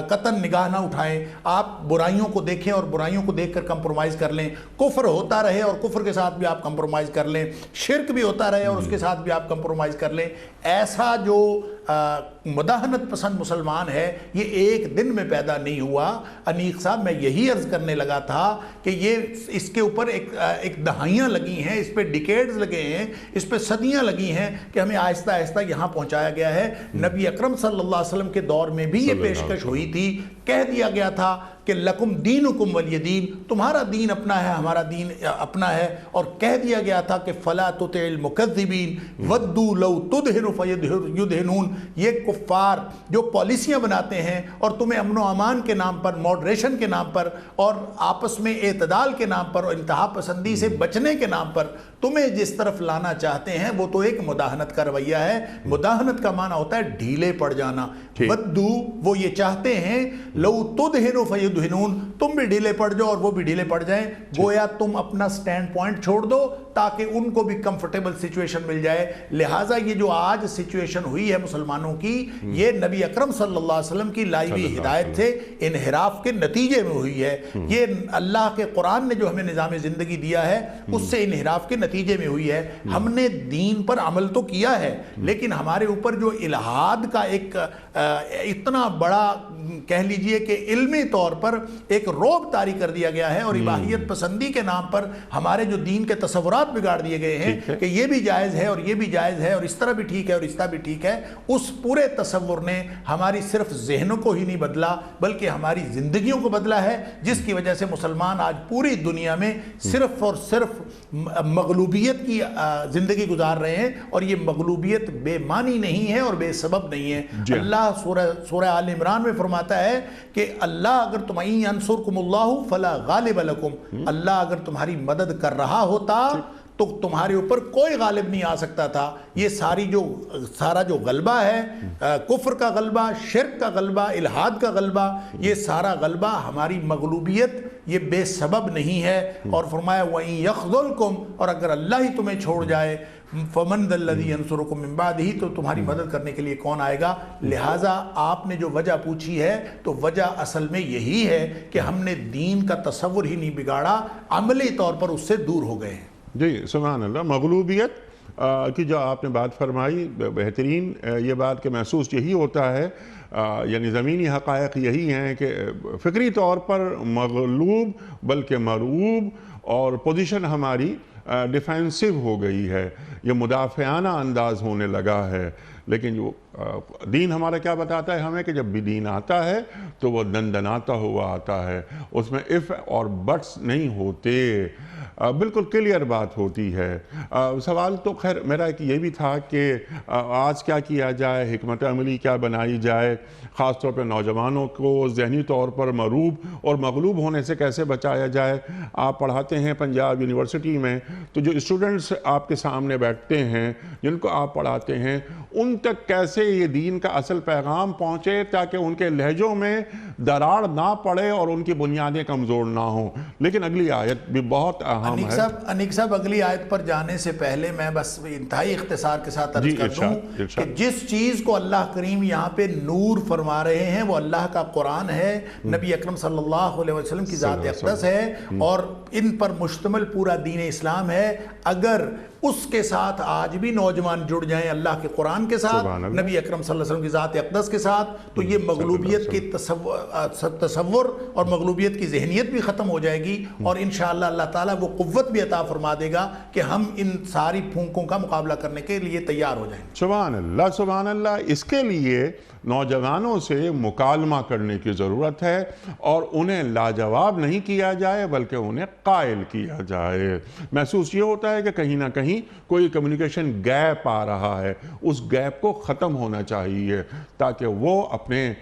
قطن نگاہ نہ اٹھائیں، آپ برائیوں کو دیکھیں اور برائیوں کو دیکھ کر کمپرومائز کر لیں، کفر ہوتا رہے اور کفر کے ساتھ بھی آپ کمپرومائز کر لیں، شرک بھی ہوتا رہے اور اس کے ساتھ بھی آپ کمپرومائز کر لیں، ایسا جو مداحنت پسند مسلمان ہے یہ ایک دن میں پیدا نہیں ہوا. انیق صاحب، میں یہی عرض کرنے لگا تھا کہ یہ اس کے اوپر ایک دہائیاں لگی ہیں، اس پہ ڈیکیڈز لگے ہیں، اس پہ صدیاں لگی ہیں کہ ہمیں آہستہ آہستہ یہاں پہنچایا گیا ہے. نبی اکرم صلی اللہ علیہ وسلم کے دور میں بھی یہ پیشکش ہوئی تھی، کہہ دیا گیا تھا کہ لکم دینکم ولی دین، تمہارا دین اپنا ہے، ہمارا دین اپنا ہے. اور کہہ دیا گیا تھا کہ فلا تطع المکذبین ودوا لو تدہن فیدہنون. یہ کفار جو پالیسیاں بناتے ہیں اور تمہیں امن و امان کے نام پر، ماڈریشن کے نام پر اور آپس میں اعتدال کے نام پر اور انتہا پسندی سے بچنے کے نام پر تمہیں جس طرف لانا چاہتے ہیں وہ تو ایک مداحنت کا رویہ ہے. مداحنت کا معنی ہوتا ہے ڈھیلے پڑ جانا. ودو، وہ یہ چاہتے ہیں لو تدہن فیدہنون، تم بھی ڈھیلے پڑ جاؤ اور وہ بھی ڈھیلے پڑ جائیں. گویا تم اپنا سٹینڈ پوائنٹ چھوڑ دو تاکہ ان کو بھی کمفرٹیبل سچویشن مل جائے. لہٰذا یہ جو آج سچویشن ہوئی ہے مسلمانوں کی، یہ نبی اکرم صلی اللہ علیہ وسلم کی لائی ہوئی ہدایت سے انحراف کے نتیجے میں ہوئی ہے. یہ اللہ کے قرآن نے جو ہمیں نظام زندگی دیا ہے اس سے انحراف کے نتیجے میں ہوئی ہے. ہم نے دین پر عمل تو کیا ہے لیکن ہمارے اوپر جو الہاد کا ایک اتنا بڑا کہہ لیجئے کہ علمی طور پر ایک رعب طاری کر دیا گیا ہے اور اباحیت پسندی کے نام پر ہمارے جو دین کے تصورات بگاڑ دیے گئے ہیں کہ یہ بھی جائز ہے اور یہ بھی جائز ہے اور اس طرح بھی ٹھیک ہے اور اس طرح بھی ٹھیک ہے. اس پورے تصور نے ہماری صرف ذہنوں کو ہی نہیں بدلا بلکہ ہماری زندگیوں کو بدلا ہے، جس کی وجہ سے مسلمان آج پوری دنیا میں صرف اور صرف مغلوبیت کی زندگی گزار رہے ہیں. اور یہ مغلوبیت بے معنی نہیں ہے اور بے سبب نہیں ہے. اللہ سورہ آل عمران میں فرماتا ہے کہ اللہ اگر تمہیں انصرکم اللہ فلا غالب لکم، اللہ اگر تمہاری مدد کر رہا ہوتا تو تمہارے اوپر کوئی غالب نہیں آ سکتا تھا. یہ سارا جو غلبہ ہے، کفر کا غلبہ، شرک کا غلبہ، الہاد کا غلبہ، یہ سارا غلبہ ہماری مغلوبیت یہ بے سبب نہیں ہے. اور فرمایا وَإِن يَخْذُلْكُمْ، اور اگر اللہ ہی تمہیں چھوڑ جائے، فَمَنْ ذَا الَّذِي يَنْصُرُكُمْ مِنْ بَعْدِهِ، تو تمہاری مدد کرنے کے لیے کون آئے گا. لہٰذا آپ نے جو وجہ پوچھی ہے تو وجہ اصل میں یہی ہے کہ ہم نے دین کا تصور ہی نہیں بگاڑا، عملی طور پر اس سے دور ہو گئے ہیں. جی سبحان اللہ. مغلوبیت کی جو آپ نے بات فرمائی، بہترین یہ بات کہ محسوس یہی ہوتا ہے، یعنی زمینی حقائق یہی ہیں کہ فکری طور پر مغلوب بلکہ مرعوب، اور پوزیشن ہماری ڈیفینسو ہو گئی ہے، یہ مدافعانہ انداز ہونے لگا ہے. لیکن جو دین ہمارا کیا بتاتا ہے ہمیں کہ جب بھی دین آتا ہے تو وہ دندناتا ہوا آتا ہے، اس میں اف اور بٹس نہیں ہوتے. بالکل کلیئر بات ہوتی ہے۔ سوال تو خیر میرا ایک یہ بھی تھا کہ آج کیا کیا جائے، حکمت عملی کیا بنائی جائے، خاص طور پہ نوجوانوں کو ذہنی طور پر مروب اور مغلوب ہونے سے کیسے بچایا جائے۔ آپ پڑھاتے ہیں پنجاب یونیورسٹی میں، تو جو اسٹوڈنٹس آپ کے سامنے بیٹھتے ہیں، جن کو آپ پڑھاتے ہیں، ان تک کیسے یہ دین کا اصل پیغام پہنچے تاکہ ان کے لہجوں میں دراڑ نہ پڑے اور ان کی بنیادیں کمزور نہ ہوں۔ لیکن اگلی آیت بھی بہت اہم ہے۔ انیق صاحب اگلی آیت پر جانے سے پہلے میں بس انتہائی اختصار کے ساتھ عرض کر دوں کہ جس چیز کو اللہ کریم یہاں پہ نور فرما رہے ہیں وہ اللہ کا قرآن ہے، نبی اکرم صلی اللہ علیہ وسلم کی ذات اقدس ہے، اور ان پر مشتمل پورا دین اسلام ہے۔ اگر اس کے ساتھ آج بھی نوجوان جڑ جائیں اللہ کے قرآن کے ساتھ، نبی اکرم صلی اللہ علیہ وسلم کی ذات اقدس کے ساتھ، تو یہ مغلوبیت کی تصور اور مغلوبیت کی ذہنیت بھی ختم ہو جائے گی، اور انشاءاللہ اللہ تعالیٰ وہ قوت بھی عطا فرما دے گا کہ ہم ان ساری پھونکوں کا مقابلہ کرنے کے لیے تیار ہو جائیں۔ سبحان اللہ سبحان اللہ۔ اس کے لیے نوجوانوں سے مکالمہ کرنے کی ضرورت ہے، اور انہیں لاجواب نہیں کیا جائے بلکہ انہیں قائل کیا جائے۔ محسوس یہ ہوتا ہے کہ کہیں نہ کہیں کوئی کمیونیکیشن گیپ آ رہا ہے، اس گیپ کو ختم ہونا چاہیے تاکہ وہ اپنے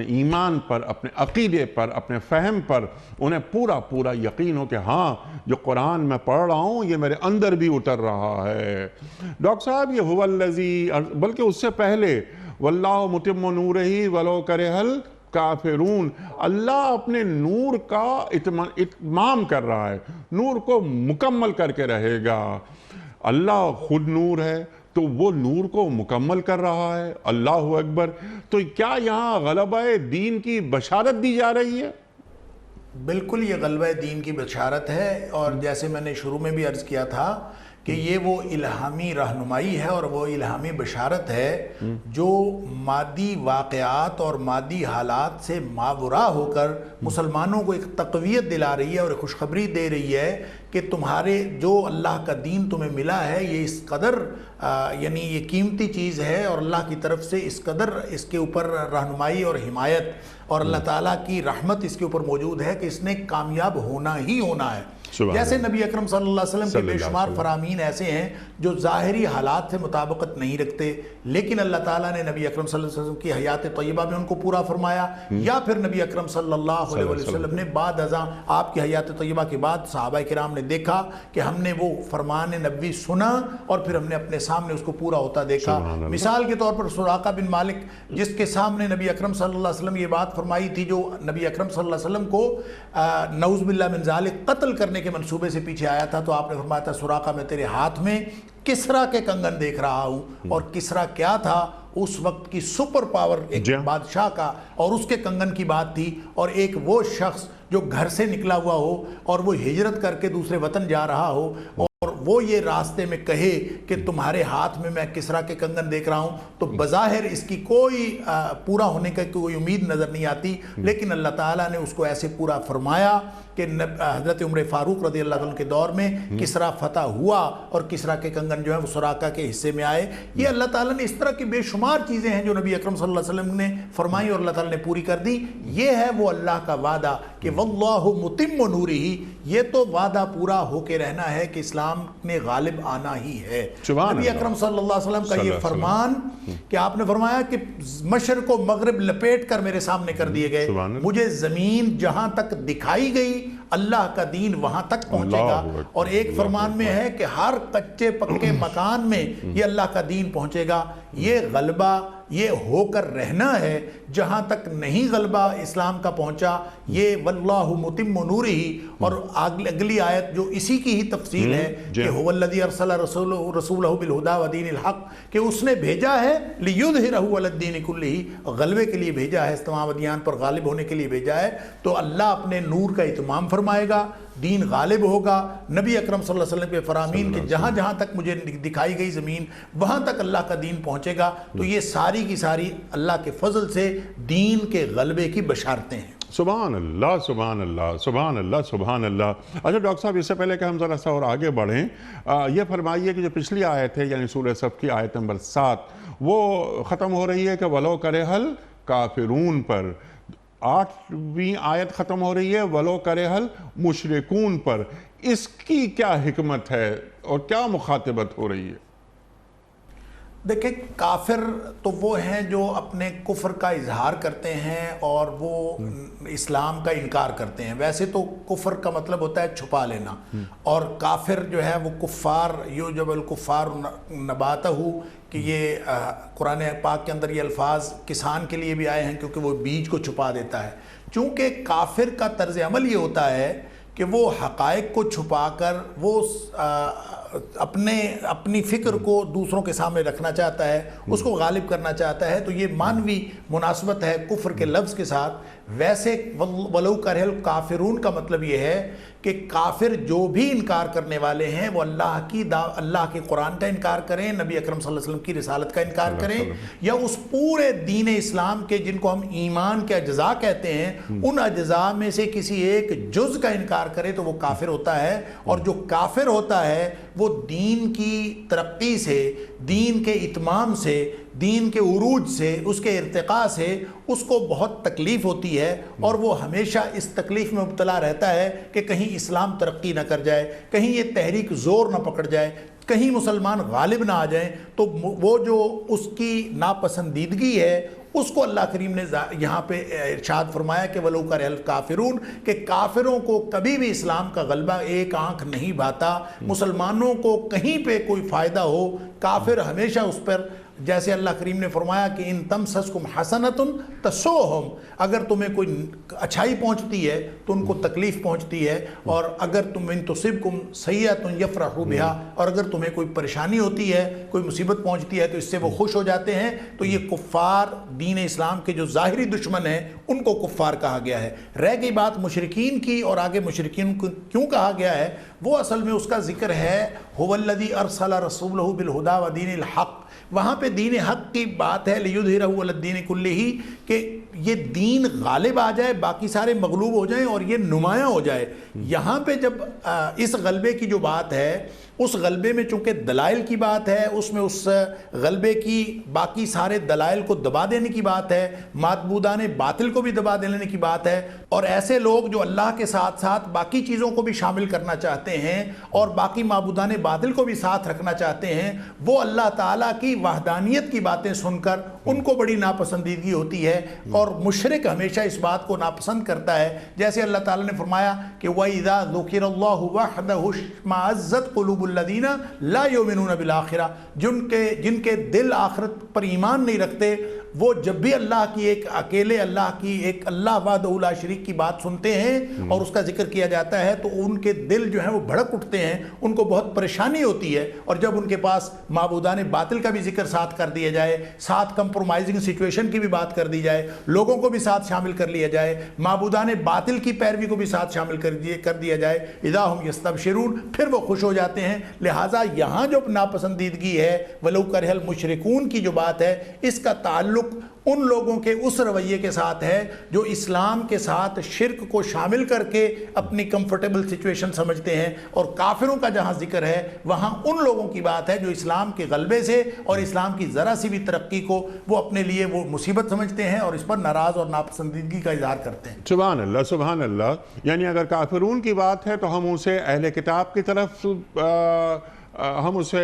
ایمان پر، اپنے عقیدے پر، اپنے فہم پر انہیں پورا یقین ہو کہ ہاں جو قرآن میں پڑھ رہا ہوں یہ میرے اندر بھی اتر رہا ہے۔ ڈاکٹر صاحب یہ هو الذی، بلکہ اس سے پہلے واللہ متم نورہ ولو کرہ الکافرون، اللہ اپنے نور کا اتمام کر رہا ہے، نور کو مکمل کر کے رہے گا۔ اللہ خود نور ہے تو وہ نور کو مکمل کر رہا ہے۔ اللہ اکبر۔ تو کیا یہاں غلبہ دین کی بشارت دی جا رہی ہے؟ بالکل یہ غلبہ دین کی بشارت ہے، اور جیسے میں نے شروع میں بھی عرض کیا تھا کہ یہ وہ الہامی رہنمائی ہے اور وہ الہامی بشارت ہے جو مادی واقعات اور مادی حالات سے ماورا ہو کر مسلمانوں کو ایک تقویت دلا رہی ہے اور ایک خوشخبری دے رہی ہے کہ تمہارے جو اللہ کا دین تمہیں ملا ہے یہ اس قدر یعنی یہ قیمتی چیز ہے، اور اللہ کی طرف سے اس قدر اس کے اوپر رہنمائی اور حمایت اور اللہ تعالیٰ کی رحمت اس کے اوپر موجود ہے کہ اس نے کامیاب ہونا ہی ہونا ہے۔ جیسے نبی اکرم صلی اللہ علیہ وسلم کے بے شمار فرامین ایسے ہیں جو ظاہری حالات سے مطابقت نہیں رکھتے، لیکن اللہ تعالیٰ نے نبی اکرم صلی اللہ علیہ وسلم کی حیات طیبہ میں ان کو پورا فرمایا، یا پھر نبی اکرم صلی اللہ علیہ وسلم نے بعد ازاں آپ کی حیات طیبہ کے بعد صحابہ کرام نے دیکھا کہ ہم نے وہ فرمان نبوی سنا اور پھر ہم نے اپنے سامنے اس کو پورا ہوتا دیکھا۔ مثال کے طور پر سراقہ بن مالک، جس کے سامنے نبی اکرم صلی اللہ علیہ وسلم یہ بات فرمائی تھی، جو نبی اکرم صلی اللہ علیہ وسلم کو نعوذ باللہ من ذالک قتل کرنے کے منصوبے سے پیچھے آیا تھا، تو آپ نے فرمایا تھا سراقہ میں تیرے ہاتھ میں کسرا کے کنگن دیکھ رہا ہوں، اور کسرا کیا تھا؟ اس وقت کی سپر پاور ایک بادشاہ کا، اور اس کے کنگن کی بات تھی، اور ایک وہ شخص جو گھر سے نکلا ہوا ہو اور وہ ہجرت کر کے دوسرے وطن جا رہا ہو اور وہ یہ راستے میں کہے کہ تمہارے ہاتھ میں کسرا کے کنگن دیکھ رہا ہوں، تو بظاہر اس کی کوئی پورا ہونے کا کوئی امید نظر نہیں آتی، لیکن اللہ تعالیٰ نے اس کو ایسے پورا فرمایا کہ حضرت عمر فاروق رضی اللہ عنہ کے دور میں کسرا فتح ہوا اور کسرا کے کنگن جو ہے وہ سراقہ کے حصے میں آئے۔ یہ اللہ تعالیٰ نے اس طرح کی بے شمار چیزیں ہیں جو نبی اکرم صلی اللہ علیہ وسلم نے فرمائی اور اللہ تعالیٰ نے پوری کر دی۔ یہ ہے وہ اللہ کا وعدہ کہ واللہ متم نورہ، یہ تو وعدہ پورا ہو کے رہنا ہے کہ اسلام نے غالب آنا ہی ہے۔ نبی اکرم صلی اللہ علیہ وسلم کا یہ فرمان کہ آپ نے فرمایا کہ مشرق و مغرب لپیٹ کر میرے سامنے کر دیے گئے، مجھے زمین جہاں تک دکھائی گئی اللہ کا دین وہاں تک پہنچے گا، اور ایک فرمان میں ہے کہ ہر کچے پکے مکان میں یہ اللہ کا دین پہنچے گا۔ یہ غلبہ یہ ہو کر رہنا ہے، جہاں تک نہیں غلبہ اسلام کا پہنچا یہ واللہ متم نورہ۔ اور اگلی آیت جو اسی کی ہی تفصیل ہے کہ هو الذی ارسل رسولہ بالہدی ودین الحق، کہ اس نے بھیجا ہے لیظہرہ علی الدین کلہ، غلبے کے لیے بھیجا ہے، اس تمام ادیان پر غالب ہونے کے لیے بھیجا ہے۔ تو اللہ اپنے نور کا اتمام فرمائے گا، دین غالب ہوگا۔ نبی اکرم صلی اللہ علیہ وسلم کے فرامین کہ جہاں جہاں تک مجھے دکھائی گئی زمین وہاں تک اللہ کا دین پہنچے گا۔ تو یہ ساری کی ساری اللہ کے فضل سے دین کے غلبے کی بشارتیں ہیں۔ سبحان اللہ سبحان اللہ سبحان اللہ سبحان اللہ۔ اچھا ڈاکٹر صاحب، اس سے پہلے کہ ہم ذرا سا اور آگے بڑھیں، یہ فرمائیے کہ جو پچھلی آیت ہے یعنی سورہ صف کی آیت نمبر 7 وہ ختم ہو رہی ہے کہ ولو کرہ الکافرون پر، 8ویں آیت ختم ہو رہی ہے وَلَوْ كَرِهَ الْمُشْرِكُونَ پر، اس کی کیا حکمت ہے اور کیا مخاطبت ہو رہی ہے؟ دیکھیں کافر تو وہ ہیں جو اپنے کفر کا اظہار کرتے ہیں اور وہ اسلام کا انکار کرتے ہیں. ویسے تو کفر کا مطلب ہوتا ہے چھپا لینا، اور کافر جو ہے وہ کفار یوجب الکفار نباتہ، کہ یہ قرآن پاک کے اندر یہ الفاظ کسان کے لیے بھی آئے ہیں کیونکہ وہ بیج کو چھپا دیتا ہے. چونکہ کافر کا طرز عمل یہ ہوتا ہے کہ وہ حقائق کو چھپا کر وہ اپنی فکر کو دوسروں کے سامنے رکھنا چاہتا ہے، اس کو غالب کرنا چاہتا ہے. تو یہ مانوی مناسبت ہے کفر کے لفظ کے ساتھ. ویسے وَلَوْ كَرِهَ الْكَافِرُونَ کا مطلب یہ ہے کہ کافر جو بھی انکار کرنے والے ہیں وہ اللہ کے قرآن کا انکار کریں، نبی اکرم صلی اللہ علیہ وسلم کی رسالت کا انکار کریں، یا اس پورے دین اسلام کے جن کو ہم ایمان کے اجزاء کہتے ہیں ان اجزاء میں سے کسی ایک جز کا انکار کرے تو وہ کافر ہوتا ہے. اور جو کافر ہوتا ہے وہ دین کی ترقی سے، دین کے اتمام سے، دین کے عروج سے، اس کے ارتقاء سے اس کو بہت تکلیف ہوتی ہے، اور وہ ہمیشہ اس تکلیف میں مبتلا رہتا ہے کہ کہیں اسلام ترقی نہ کر جائے، کہیں یہ تحریک زور نہ پکڑ جائے، کہیں مسلمان غالب نہ آ جائیں. تو وہ جو اس کی ناپسندیدگی ہے اس کو اللہ کریم نے یہاں پہ ارشاد فرمایا کہ وَلَوْ كَرِهَ الْكَافِرُونَ، کہ کافروں کو کبھی بھی اسلام کا غلبہ ایک آنکھ نہیں بھاتا. مسلمانوں کو کہیں پہ کوئی فائدہ ہو، کافر ہمیشہ اس پر، جیسے اللہ کریم نے فرمایا کہ ان تمسسکم حسنۃ تسؤہم، اگر تمہیں کوئی اچھائی پہنچتی ہے تو ان کو تکلیف پہنچتی ہے، اور اگر ان تصبکم سیئۃ یفرحوا بہا، اور اگر تمہیں کوئی پریشانی ہوتی ہے، کوئی مصیبت پہنچتی ہے تو اس سے وہ خوش ہو جاتے ہیں. تو یہ کفار دین اسلام کے جو ظاہری دشمن ہیں ان کو کفار کہا گیا ہے. رہ گئی بات مشرکین کی، اور آگے مشرکین کو کیوں کہا گیا ہے وہ اصل میں اس کا ذکر ہے هو الذی ارسل رسولہ بالہدی ودین الحق. وہاں پہ دین حق کی بات ہے لیظہرہ علی الدین کلہ، کہ یہ دین غالب آ جائے، باقی سارے مغلوب ہو جائیں اور یہ نمایاں ہو جائے. یہاں پہ جب اس غلبے کی جو بات ہے، اس غلبے میں چونکہ دلائل کی بات ہے، اس میں اس غلبے کی باقی سارے دلائل کو دبا دینے کی بات ہے، معبودان باطل کو بھی دبا دینے کی بات ہے، اور ایسے لوگ جو اللہ کے ساتھ ساتھ باقی چیزوں کو بھی شامل کرنا چاہتے ہیں اور باقی معبودان باطل کو بھی ساتھ رکھنا چاہتے ہیں، وہ اللہ تعالیٰ کی وحدانیت کی باتیں سن کر ان کو بڑی ناپسندیدگی ہوتی ہے. اور مشرک ہمیشہ اس بات کو ناپسند کرتا ہے، جیسے اللہ تعالیٰ نے فرمایا کہ وَإِذَا ذُكِرَ اللَّهُ وَحْدَهُ اشْمَأَزَّتْ قُلُوبُ الَّذِينَ لَا يُؤْمِنُونَ بِالْآخِرَةِ، جن کے دل آخرت پر ایمان نہیں رکھتے، وہ جب بھی اللہ کی ایک اکیلے اللہ کی ایک اللہ وحدہ لا شریک کی بات سنتے ہیں اور اس کا ذکر کیا جاتا ہے تو ان کے دل جو ہیں وہ بھڑک اٹھتے ہیں، ان کو بہت پریشانی ہوتی ہے. اور جب ان کے پاس معبودان باطل کا بھی ذکر ساتھ کر دیا جائے، ساتھ کمپرومائزنگ سچویشن کی بھی بات کر دی جائے، لوگوں کو بھی ساتھ شامل کر لیا جائے، معبودان باطل کی پیروی کو بھی ساتھ شامل کر دیا جائے، اذا ہم یستبشرون، پھر وہ خوش ہو جاتے ہیں. لہٰذا یہاں جو ناپسندیدگی ہے وَلَوْ كَرِهَ الْمُشْرِكُونَ کی جو بات ہے، اس کا تعلق ان لوگوں کے اس رویے کے ساتھ ہے جو اسلام کے ساتھ شرک کو شامل کر کے اپنی کمفرٹیبل سچویشن سمجھتے ہیں. اور کافروں کا جہاں ذکر ہے وہاں ان لوگوں کی بات ہے جو اسلام کے غلبے سے اور اسلام کی ذرا سی بھی ترقی کو وہ اپنے لیے وہ مصیبت سمجھتے ہیں اور اس پر ناراض اور ناپسندیدگی کا اظہار کرتے ہیں. سبحان اللہ سبحان اللہ. یعنی اگر کافرون کی بات ہے تو ہم اسے اہل کتاب کی طرف ہم اسے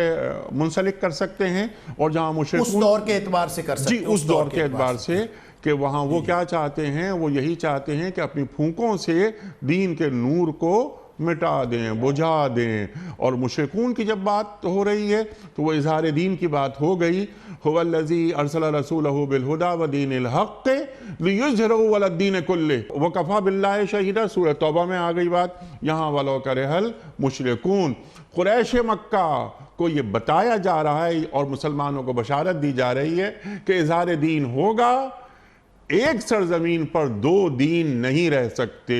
منسلک کر سکتے ہیں، اور جہاں مشرکون اس دور کے اعتبار سے کر سکتے ہیں، اس دور کے اعتبار سے کہ وہاں وہ کیا چاہتے ہیں، وہ یہی چاہتے ہیں کہ اپنی پھونکوں سے دین کے نور کو مٹا دیں، بجھا دیں. اور مشرکون کی جب بات ہو رہی ہے تو وہ اظہار دین کی بات ہو گئی. هو الذی ارسل رسولہ بالہدی ودین الحق لیظہرہ علی الدین کلہ وکفی باللہ شہیدا. سورہ توبہ میں آ گئی بات. یہاں وَلَوْ كَرِهَ الْمُشْرِكُونَ، قریش مکہ کو یہ بتایا جا رہا ہے اور مسلمانوں کو بشارت دی جا رہی ہے کہ اظہار دین ہوگا. ایک سرزمین پر دو دین نہیں رہ سکتے.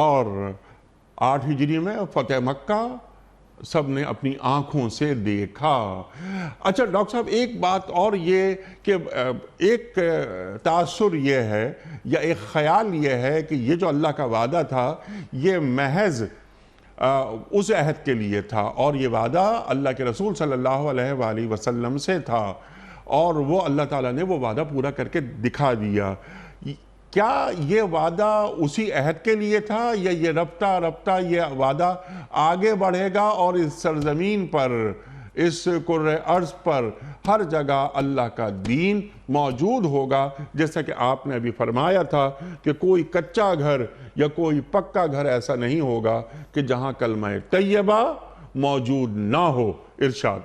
اور 8 ہجری میں فتح مکہ سب نے اپنی آنکھوں سے دیکھا. اچھا ڈاکٹر صاحب، ایک بات اور یہ کہ ایک تاثر یہ ہے یا ایک خیال یہ ہے کہ یہ جو اللہ کا وعدہ تھا یہ محض اس عہد کے لیے تھا، اور یہ وعدہ اللہ کے رسول صلی اللہ علیہ وآلہ وسلم سے تھا، اور وہ اللہ تعالیٰ نے وہ وعدہ پورا کر کے دکھا دیا. کیا یہ وعدہ اسی عہد کے لیے تھا یا یہ رفتہ رفتہ یہ وعدہ آگے بڑھے گا اور اس سرزمین پر، اس کرۂ ارض پر ہر جگہ اللہ کا دین موجود ہوگا؟ جیسا کہ آپ نے ابھی فرمایا تھا کہ کوئی کچا گھر یا کوئی پکا گھر ایسا نہیں ہوگا کہ جہاں کلمہ طیبہ موجود نہ ہو۔ ارشاد۔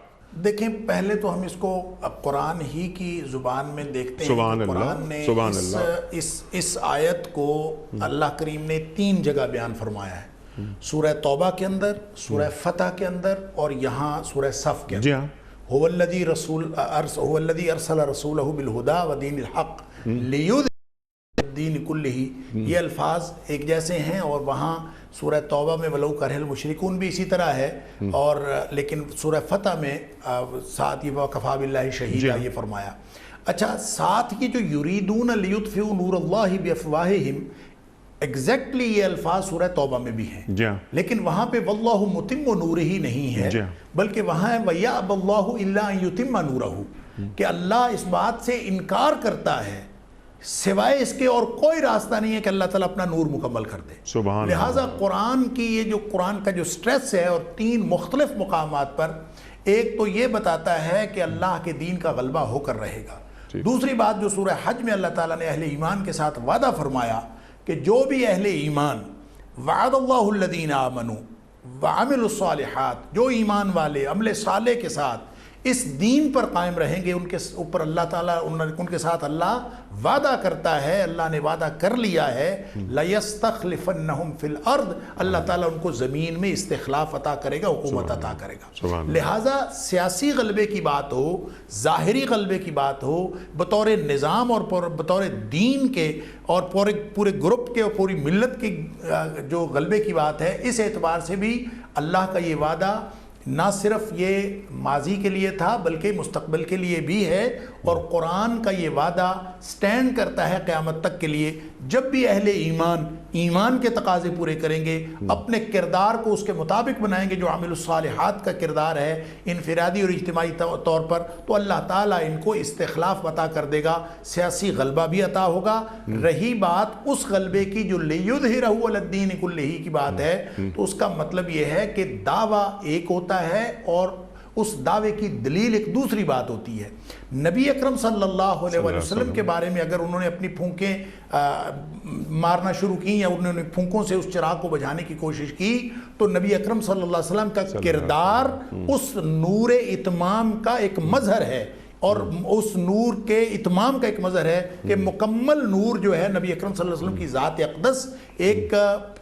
دیکھیں، پہلے تو ہم اس کو قرآن ہی کی زبان میں دیکھتے ہیں سبحان کہ اللہ، قرآن نے سبحان اللہ۔ اس آیت کو اللہ کریم نے 3 جگہ بیان فرمایا ہے، سورہ توبہ کے اندر، سورہ فتح کے اندر، اور یہاں سورہ صف کے اندر۔ جی ہاں۔ هو الذی ارسل رسولہ بالہدی ودین الحق لیظہرہ الدین کلہ، یہ الفاظ ایک جیسے ہیں، اور وہاں سورہ توبہ میں وَلَوْ كَرِهَ الْمُشْرِكُونَ بھی اسی طرح ہے، اور لیکن سورہ فتح میں ساتھ یہ وَكَفَىٰ بِاللَّهِ شَهِيدًا یہ فرمایا۔ اچھا، ساتھ یہ جو یریدون لیطفئوا نور اللہ بافواہہم، ایگزیکٹلی یہ الفاظ سورہ توبہ میں بھی ہیں، جی ہاں۔ لیکن وہاں پہ واللہ متم نورہ نہیں ہے، بلکہ وہاں ہے وَيَأْبَى اللَّهُ إِلَّا أَن يُتِمَّ نُورَهُ، کہ اللہ اس بات سے انکار کرتا ہے سوائے اس کے اور کوئی راستہ نہیں ہے کہ اللہ تعالیٰ اپنا نور مکمل کر دے۔ سبحان لہٰذا قرآن کی یہ جو قرآن کا جو سٹریس ہے، اور 3 مختلف مقامات پر، ایک تو یہ بتاتا ہے کہ اللہ کے دین کا غلبہ ہو کر رہے گا۔ دوسری بات جو سورہ حج میں اللہ تعالیٰ نے اہل ایمان کے ساتھ وعدہ فرمایا کہ جو بھی اہل ایمان، وعد اللہ الذین آمنوا وعملوا الصالحات، جو ایمان والے عمل صالح کے ساتھ اس دین پر قائم رہیں گے، ان کے اوپر اللہ تعالیٰ ان کے ساتھ اللہ وعدہ کرتا ہے، اللہ نے وعدہ کر لیا ہے، لَيَسْتَخْلِفَنَّهُمْ فِي الْأَرْضِ، اللہ تعالیٰ ان کو زمین میں استخلاف عطا کرے گا، حکومت عطا کرے گا۔ لہٰذا سیاسی غلبے کی بات ہو، ظاہری غلبے کی بات ہو، بطور نظام اور بطور دین کے اور پورے گروپ کے اور پوری ملت کے جو غلبے کی بات ہے، اس اعتبار سے بھی اللہ کا یہ وعدہ نہ صرف یہ ماضی کے لیے تھا بلکہ مستقبل کے لیے بھی ہے، اور قرآن کا یہ وعدہ سٹینڈ کرتا ہے قیامت تک کے لیے۔ جب بھی اہل ایمان کے تقاضے پورے کریں گے، اپنے کردار کو اس کے مطابق بنائیں گے جو عامل الصالحات کا کردار ہے انفرادی اور اجتماعی طور پر، تو اللہ تعالیٰ ان کو استخلاف عطا کر دے گا، سیاسی غلبہ بھی عطا ہوگا۔ رہی بات اس غلبے کی جو لیظہرہ علی الدین کلہ کی بات ہے، تو اس کا مطلب یہ ہے کہ دعویٰ ایک ہوتا ہے اور اس دعوے کی دلیل ایک دوسری بات ہوتی ہے۔ نبی اکرم صلی اللہ علیہ وسلم کے بارے میں اگر انہوں نے اپنی پھونکیں مارنا شروع کی یا انہوں نے پھونکوں سے اس چراغ کو بجھانے کی کوشش کی، تو نبی اکرم صلی اللہ علیہ وسلم کا کردار اس نور اتمام کا ایک مظہر ہے، اور اس نور کے اتمام کا ایک مظہر ہے کہ مکمل نور جو ہے نبی اکرم صلی اللہ علیہ وسلم کی ذات اقدس ایک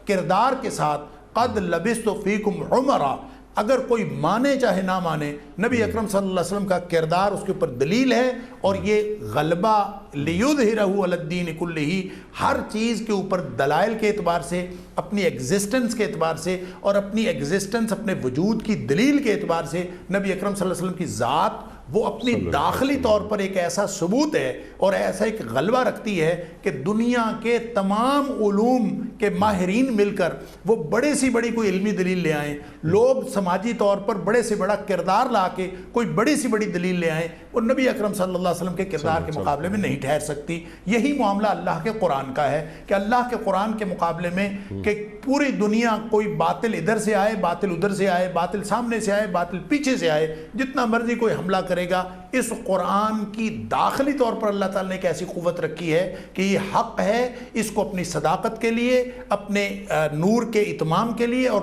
کردار کے ساتھ، قد لبثت فیکم عمرا، اگر کوئی مانے چاہے نہ مانے، نبی اکرم صلی اللہ علیہ وسلم کا کردار اس کے اوپر دلیل ہے، اور یہ غلبہ لیظہرہ علی الدین کلہ ہر چیز کے اوپر دلائل کے اعتبار سے، اپنی ایگزسٹنس کے اعتبار سے، اور اپنی ایگزسٹنس اپنے وجود کی دلیل کے اعتبار سے نبی اکرم صلی اللہ علیہ وسلم کی ذات وہ اپنی داخلی طور پر ایک ایسا ثبوت ہے اور ایسا ایک غلبہ رکھتی ہے کہ دنیا کے تمام علوم کے ماہرین مل کر وہ بڑے سی بڑی کوئی علمی دلیل لے آئیں، لوگ سماجی طور پر بڑے سے بڑا کردار لا کے کوئی بڑی سی بڑی دلیل لے آئیں، وہ نبی اکرم صلی اللہ علیہ وسلم کے کردار کے مقابلے میں نہیں ٹھہر سکتی۔ یہی معاملہ اللہ کے قرآن کا ہے کہ اللہ کے قرآن کے مقابلے میں کہ پوری دنیا کوئی باطل ادھر سے آئے، باطل ادھر سے آئے، باطل سامنے سے آئے، باطل پیچھے سے آئے، جتنا مرضی کوئی حملہ کرے گا، اس قرآن کی داخلی طور پر اللہ تعالیٰ نے ایک ایسی قوت رکھی ہے کہ یہ حق ہے، اس کو اپنی صداقت کے لیے، اپنے نور کے اتمام کے لیے اور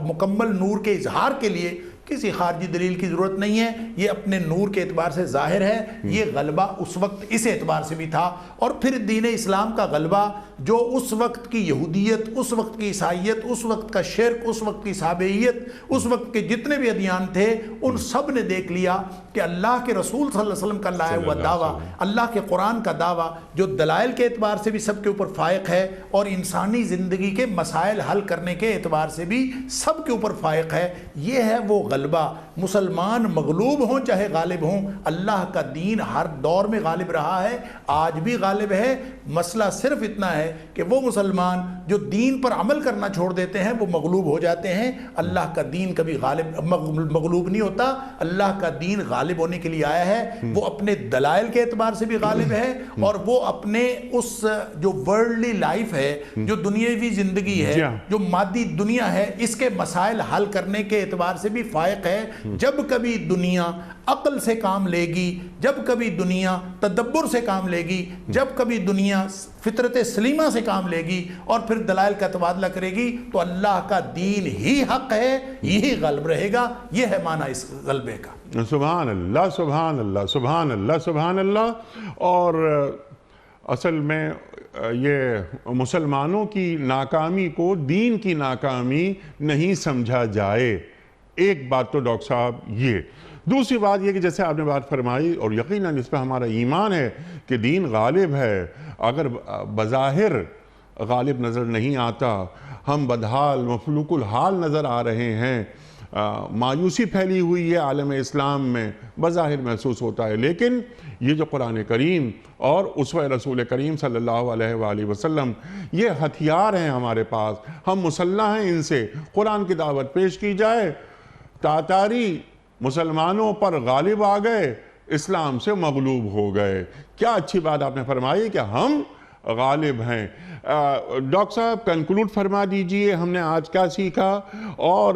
مکمل نور کے اظہار کے لیے کسی خارجی دلیل کی ضرورت نہیں ہے، یہ اپنے نور کے اعتبار سے ظاہر ہے۔ یہ غلبہ اس وقت اس اعتبار سے بھی تھا، اور پھر دین اسلام کا غلبہ جو اس وقت کی یہودیت، اس وقت کی عیسائیت، اس وقت کا شرک، اس وقت کی سابعیت، اس وقت کے جتنے بھی ادیان تھے، ان سب نے دیکھ لیا کہ اللہ کے رسول صلی اللہ علیہ وسلم کا لایا ہوا دعویٰ، اللہ کے قرآن کا دعویٰ جو دلائل کے اعتبار سے بھی سب کے اوپر فائق ہے، اور انسانی زندگی کے مسائل حل کرنے کے اعتبار سے بھی سب کے اوپر فائق ہے۔ یہ ہے وہ غلبہ مسلمان مغلوب ہوں چاہے غالب ہوں، اللہ کا دین ہر دور میں غالب رہا ہے، آج بھی غالب ہے۔ مسئلہ صرف اتنا ہے کہ وہ مسلمان جو دین پر عمل کرنا چھوڑ دیتے ہیں وہ مغلوب ہو جاتے ہیں۔ اللہ کا دین کبھی مغلوب نہیں ہوتا، اللہ کا دین غالب ہونے کے لیے آیا ہے۔ وہ اپنے دلائل کے اعتبار سے بھی غالب ہے، اور وہ اپنے اس جو ورلڈلی لائف ہے، جو دنیاوی زندگی ہے، جو مادی دنیا ہے، اس کے مسائل حل کرنے کے اعتبار سے بھی فائق ہے۔ جب کبھی دنیا عقل سے کام لے گی، جب کبھی دنیا تدبر سے کام لے گی، جب کبھی دنیا فطرت سلیمہ سے کام لے گی اور پھر دلائل کا تبادلہ کرے گی، تو اللہ کا دین ہی حق ہے، یہی غالب رہے گا۔ یہ ہے معنی اس غلبے کا۔ سبحان اللہ، سبحان اللہ، سبحان اللہ، سبحان اللہ۔ اور اصل میں یہ مسلمانوں کی ناکامی کو دین کی ناکامی نہیں سمجھا جائے۔ ایک بات تو ڈاکٹر صاحب یہ، دوسری بات یہ کہ جیسے آپ نے بات فرمائی، اور یقیناً اس پہ ہمارا ایمان ہے کہ دین غالب ہے، اگر بظاہر غالب نظر نہیں آتا، ہم بدحال مفلوق الحال نظر آ رہے ہیں، مایوسی پھیلی ہوئی ہے عالم اسلام میں، بظاہر محسوس ہوتا ہے، لیکن یہ جو قرآن کریم اور اسوہ رسول کریم صلی اللہ علیہ وآلہ وسلم، یہ ہتھیار ہیں ہمارے پاس، ہم مسلح ہیں ان سے۔ قرآن کی دعوت پیش کی جائے، تاتاری مسلمانوں پر غالب آ گئے، اسلام سے مغلوب ہو گئے۔ کیا اچھی بات آپ نے فرمائی کہ ہم غالب ہیں۔ ڈاکٹر صاحب کنکلوڈ فرما دیجئے، ہم نے آج کیا سیکھا؟ اور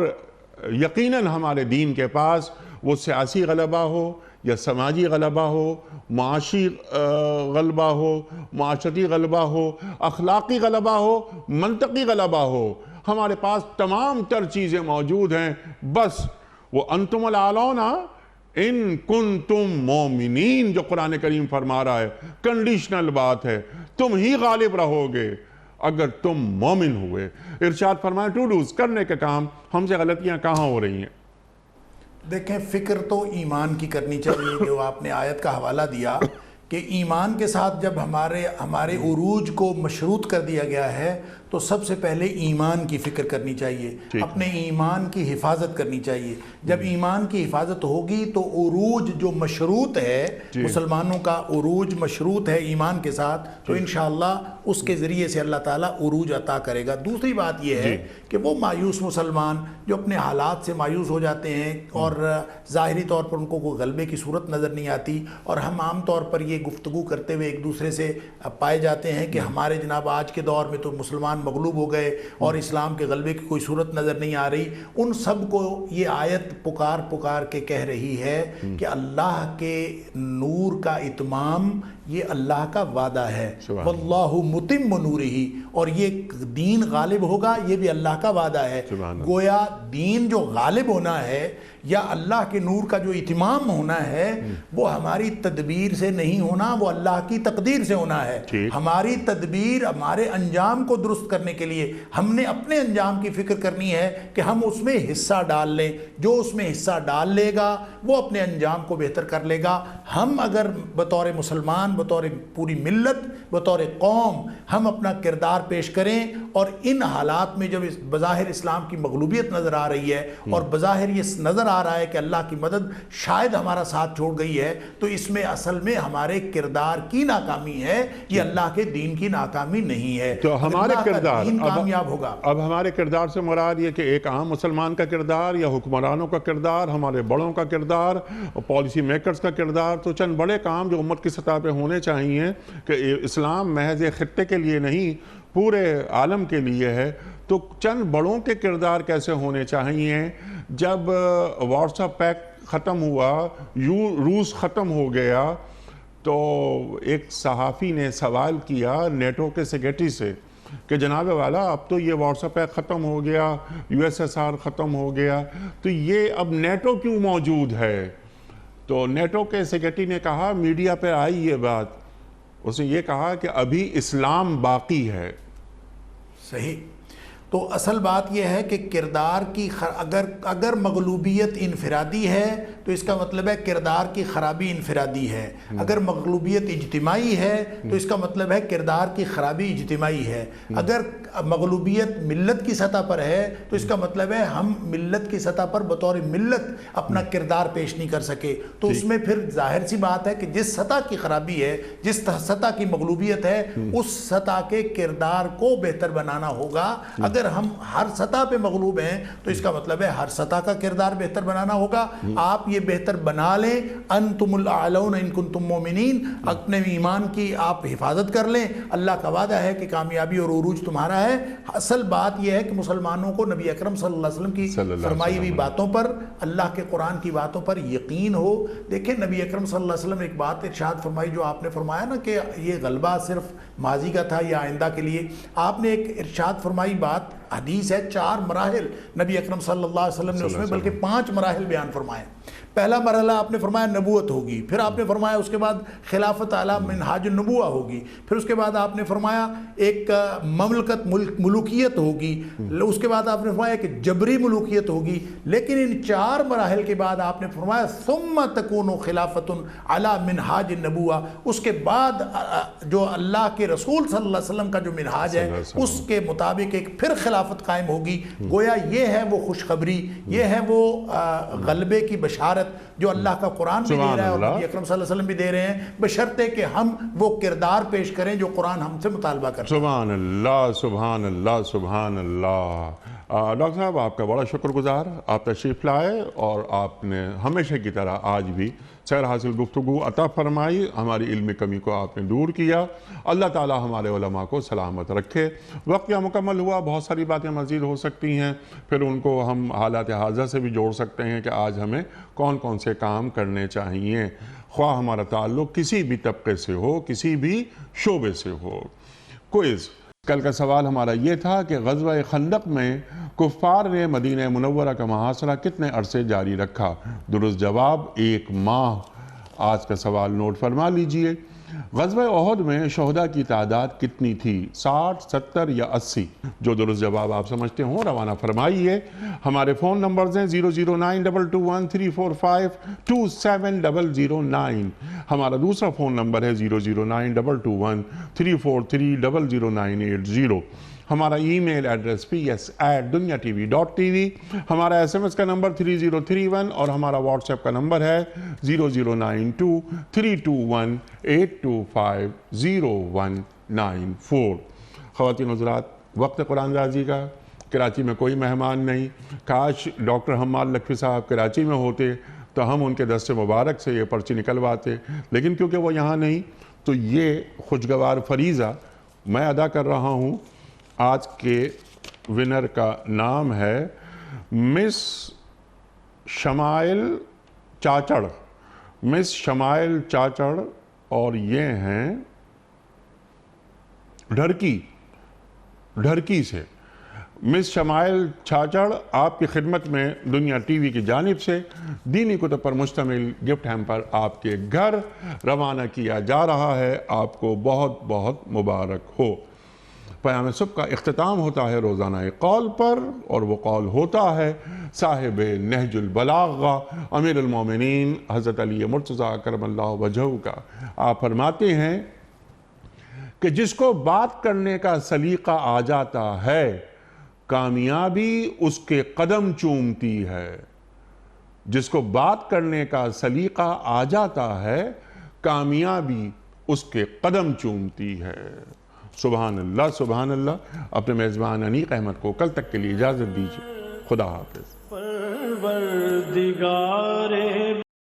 یقیناً ہمارے دین کے پاس وہ سیاسی غلبہ ہو یا سماجی غلبہ ہو، معاشی غلبہ ہو، معاشرتی غلبہ ہو، اخلاقی غلبہ ہو، منطقی غلبہ ہو، ہمارے پاس تمام تر چیزیں موجود ہیں۔ بس وہ انتم الاعلون ان کنتم مومنین جو قرآن کریم فرما رہا ہے، کنڈیشنل بات ہے، تم ہی غالب رہو گے اگر تم مومن ہوئے۔ ارشاد فرمائے ٹو ڈوز، کرنے کے کام، ہم سے غلطیاں کہاں ہو رہی ہیں؟ دیکھیں، فکر تو ایمان کی کرنی چاہیے، جو آپ نے آیت کا حوالہ دیا کہ ایمان کے ساتھ جب ہمارے عروج کو مشروط کر دیا گیا ہے تو سب سے پہلے ایمان کی فکر کرنی چاہیے، اپنے ایمان کی حفاظت کرنی چاہیے۔ جب ایمان کی حفاظت ہوگی تو عروج جو مشروط ہے، مسلمانوں کا عروج مشروط ہے ایمان کے ساتھ، تو انشاءاللہ اس کے ذریعے سے اللہ تعالیٰ عروج عطا کرے گا۔ دوسری بات یہ ہے کہ وہ مایوس مسلمان جو اپنے حالات سے مایوس ہو جاتے ہیں اور ظاہری طور پر ان کو کوئی غلبے کی صورت نظر نہیں آتی، اور ہم عام طور پر یہ گفتگو کرتے ہوئے ایک دوسرے سے پائے جاتے ہیں کہ ہمارے جناب آج کے دور میں تو مسلمان مغلوب ہو گئے اور اسلام کے غلبے کی کوئی صورت نظر نہیں آ رہی، ان سب کو یہ آیت پکار کے کہہ رہی ہے کہ اللہ کے نور کا اتمام یہ اللہ کا وعدہ ہے، واللہ متم نورہ، اور یہ دین غالب ہوگا یہ بھی اللہ کا وعدہ ہے۔ گویا دین جو غالب ہونا ہے یا اللہ کے نور کا جو اتمام ہونا ہے وہ ہماری تدبیر سے نہیں ہونا، وہ اللہ کی تقدیر سے ہونا ہے۔ ہماری تدبیر ہمارے انجام کو درست کرنے کے لیے ہم نے اپنے انجام کی فکر کرنی ہے کہ ہم اس میں حصہ ڈال لیں، جو اس میں حصہ ڈال لے گا وہ اپنے انجام کو بہتر کر لے گا۔ ہم اگر بطور مسلمان، بطور پوری ملت، بطور قوم ہم اپنا کردار پیش کریں، اور ان حالات میں جب بظاہر اسلام کی مغلوبیت نظر آ رہی ہے اور بظاہر یہ نظر آ رہا ہے کہ اللہ کی مدد شاید ہمارا ساتھ چھوڑ گئی ہے، تو اس میں اصل میں ہمارے کردار کی ناکامی ہے، یہ اللہ کے دین کی ناکامی نہیں ہے۔ تو ہمارے کردار دین کامیاب ہوگا۔ اب ہمارے کردار سے مراد یہ کہ ایک عام مسلمان کا کردار یا حکمرانوں کا کردار، ہمارے بڑوں کا کردار، پالیسی میکرز کا کردار، تو چند بڑے کام جو امت کی سطح پہ ہونے چاہیے کہ اسلام محض ایک خطے کے لیے نہیں پورے عالم کے لیے ہے، تو چند بڑوں کے کردار کیسے ہونے چاہیے؟ جب وارسا پیکٹ ختم ہوا، روس ختم ہو گیا، تو ایک صحافی نے سوال کیا نیٹو کے سیکریٹری سے کہ جناب والا اب تو یہ وارسا پیکٹ ختم ہو گیا، USSR ختم ہو گیا، تو یہ اب نیٹو کیوں موجود ہے؟ تو نیٹو کے سیکریٹری نے کہا، میڈیا پہ آئی یہ بات، اس نے یہ کہا کہ ابھی اسلام باقی ہے۔ صحیح۔ تو اصل بات یہ ہے کہ کردار کی اگر مغلوبیت انفرادی ہے تو اس کا مطلب ہے کردار کی خرابی انفرادی ہے، اگر مغلوبیت اجتماعی ہے تو اس کا مطلب ہے کردار کی خرابی اجتماعی ہے، اگر مغلوبیت ملت کی سطح پر ہے تو اس کا مطلب ہے ہم ملت کی سطح پر بطور ملت اپنا کردار پیش نہیں کر سکے، تو اس میں پھر ظاہر سی بات ہے کہ جس سطح کی خرابی ہے، جس سطح کی مغلوبیت ہے، اس سطح کے کردار کو بہتر بنانا ہوگا۔ اگر ہم ہر سطح پہ مغلوب ہیں تو اس کا مطلب ہے ہر سطح کا کردار بہتر بنانا ہوگا۔ آپ یہ بہتر بنا لیں، انتم الاعلون ان کنتم مومنین، اپنے ایمان کی آپ حفاظت کر لیں، اللہ کا وعدہ ہے کہ کامیابی اور عروج تمہارا ہے۔ اصل بات یہ ہے کہ مسلمانوں کو نبی اکرم صلی اللہ علیہ وسلم کی فرمائی ہوئی باتوں پر، اللہ کے قرآن کی باتوں پر یقین ہو۔ دیکھیں نبی اکرم صلی اللہ علیہ وسلم ایک بات ارشاد فرمائی، جو آپ نے فرمایا نا کہ یہ غلبہ صرف ماضی کا تھا یا آئندہ کے لیے، آپ نے ایک ارشاد فرمائی بات، حدیث ہے 4 مراحل نبی اکرم صلی اللہ علیہ وسلم نے اس میں بلکہ 5 مراحل بیان فرمائے۔ پہلا مرحلہ آپ نے فرمایا نبوت ہوگی، پھر آپ نے فرمایا اس کے بعد خلافت اعلیٰ منہاج النبوہ ہوگی، پھر اس کے بعد آپ نے فرمایا ایک مملکت ملوکیت ہوگی، اس کے بعد آپ نے فرمایا کہ جبری ملوکیت ہوگی، لیکن ان 4 مراحل کے بعد آپ نے فرمایا ثم تکون خلافت اعلیٰ منہاج النبوہ، اس کے بعد جو اللہ کے رسول صلی اللہ علیہ وسلم کا جو منہاج ہے اس کے مطابق ایک پھر خلافت قائم ہوگی۔ گویا یہ ہے وہ خوشخبری، یہ ہے وہ غلبے کی بشارت جو اللہ کا قرآن بھی دے رہا ہے اور نبی اکرم صلی اللہ علیہ وسلم بھی دے رہے ہیں، بشرطے کہ ہم وہ کردار پیش کریں جو قرآن ہم سے مطالبہ کرتا ہے۔ سبحان اللہ، سبحان اللہ، سبحان اللہ۔ ڈاکٹر صاحب آپ کا بڑا شکر گزار، آپ تشریف لائے اور آپ نے ہمیشہ کی طرح آج بھی سیر حاصل گفتگو عطا فرمائی، ہماری علمی کمی کو آپ نے دور کیا۔ اللہ تعالی ہمارے علماء کو سلامت رکھے۔ وقت یا مکمل ہوا، بہت ساری باتیں مزید ہو سکتی ہیں، پھر ان کو ہم حالات حاضرہ سے بھی جوڑ سکتے ہیں کہ آج ہمیں کون کون سے کام کرنے چاہیے، خواہ ہمارا تعلق کسی بھی طبقے سے ہو، کسی بھی شعبے سے ہو۔ کوئز کل کا سوال ہمارا یہ تھا کہ غزوہ خندق میں کفار نے مدینہ منورہ کا محاصرہ کتنے عرصے جاری رکھا؟ درست جواب 1 ماہ۔ آج کا سوال نوٹ فرما لیجئے۔ غزوہ احد میں شہداء کی تعداد کتنی تھی؟ 60، 70 یا 80؟ جو درست جواب آپ سمجھتے ہوں روانہ فرمائیے۔ ہمارے فون نمبرز ہیں 0092213452709، ہمارا دوسرا فون نمبر ہے 009221343000980، ہمارا ای میل ایڈریس ps@dunyatv.tv، ہمارا SMS کا نمبر 3031 اور ہمارا واٹس ایپ کا نمبر ہے 00923218250194۔ خواتین حضرات، وقت قرآن رازی کا، کراچی میں کوئی مہمان نہیں، کاش ڈاکٹر حماد لکھوی صاحب کراچی میں ہوتے تو ہم ان کے دست مبارک سے یہ پرچی نکلواتے، لیکن کیونکہ وہ یہاں نہیں تو یہ خوشگوار فریضہ میں ادا کر رہا ہوں۔ آج کے ونر کا نام ہے مس شمائل چاچڑ، مس شمائل چاچڑ، اور یہ ہیں ڈھرکی سے۔ مس شمائل چاچڑ آپ کی خدمت میں دنیا ٹی وی کی جانب سے دینی کتب پر مشتمل گفٹ ہیمپر آپ کے گھر روانہ کیا جا رہا ہے۔ آپ کو بہت بہت مبارک ہو۔ پیام صبح کا اختتام ہوتا ہے روزانہ قول پر، اور وہ قول ہوتا ہے صاحب نہج البلاغہ امیر المومنین حضرت علی مرتضیٰ کرم اللہ وجہہ کا۔ آپ فرماتے ہیں کہ جس کو بات کرنے کا سلیقہ آ جاتا ہے کامیابی اس کے قدم چومتی ہے۔ جس کو بات کرنے کا سلیقہ آ جاتا ہے کامیابی اس کے قدم چومتی ہے۔ سبحان اللہ، سبحان اللہ۔ اپنے میزبان انیق احمد کو کل تک کے لیے اجازت دیجیے۔ خدا حافظ۔ پروردگار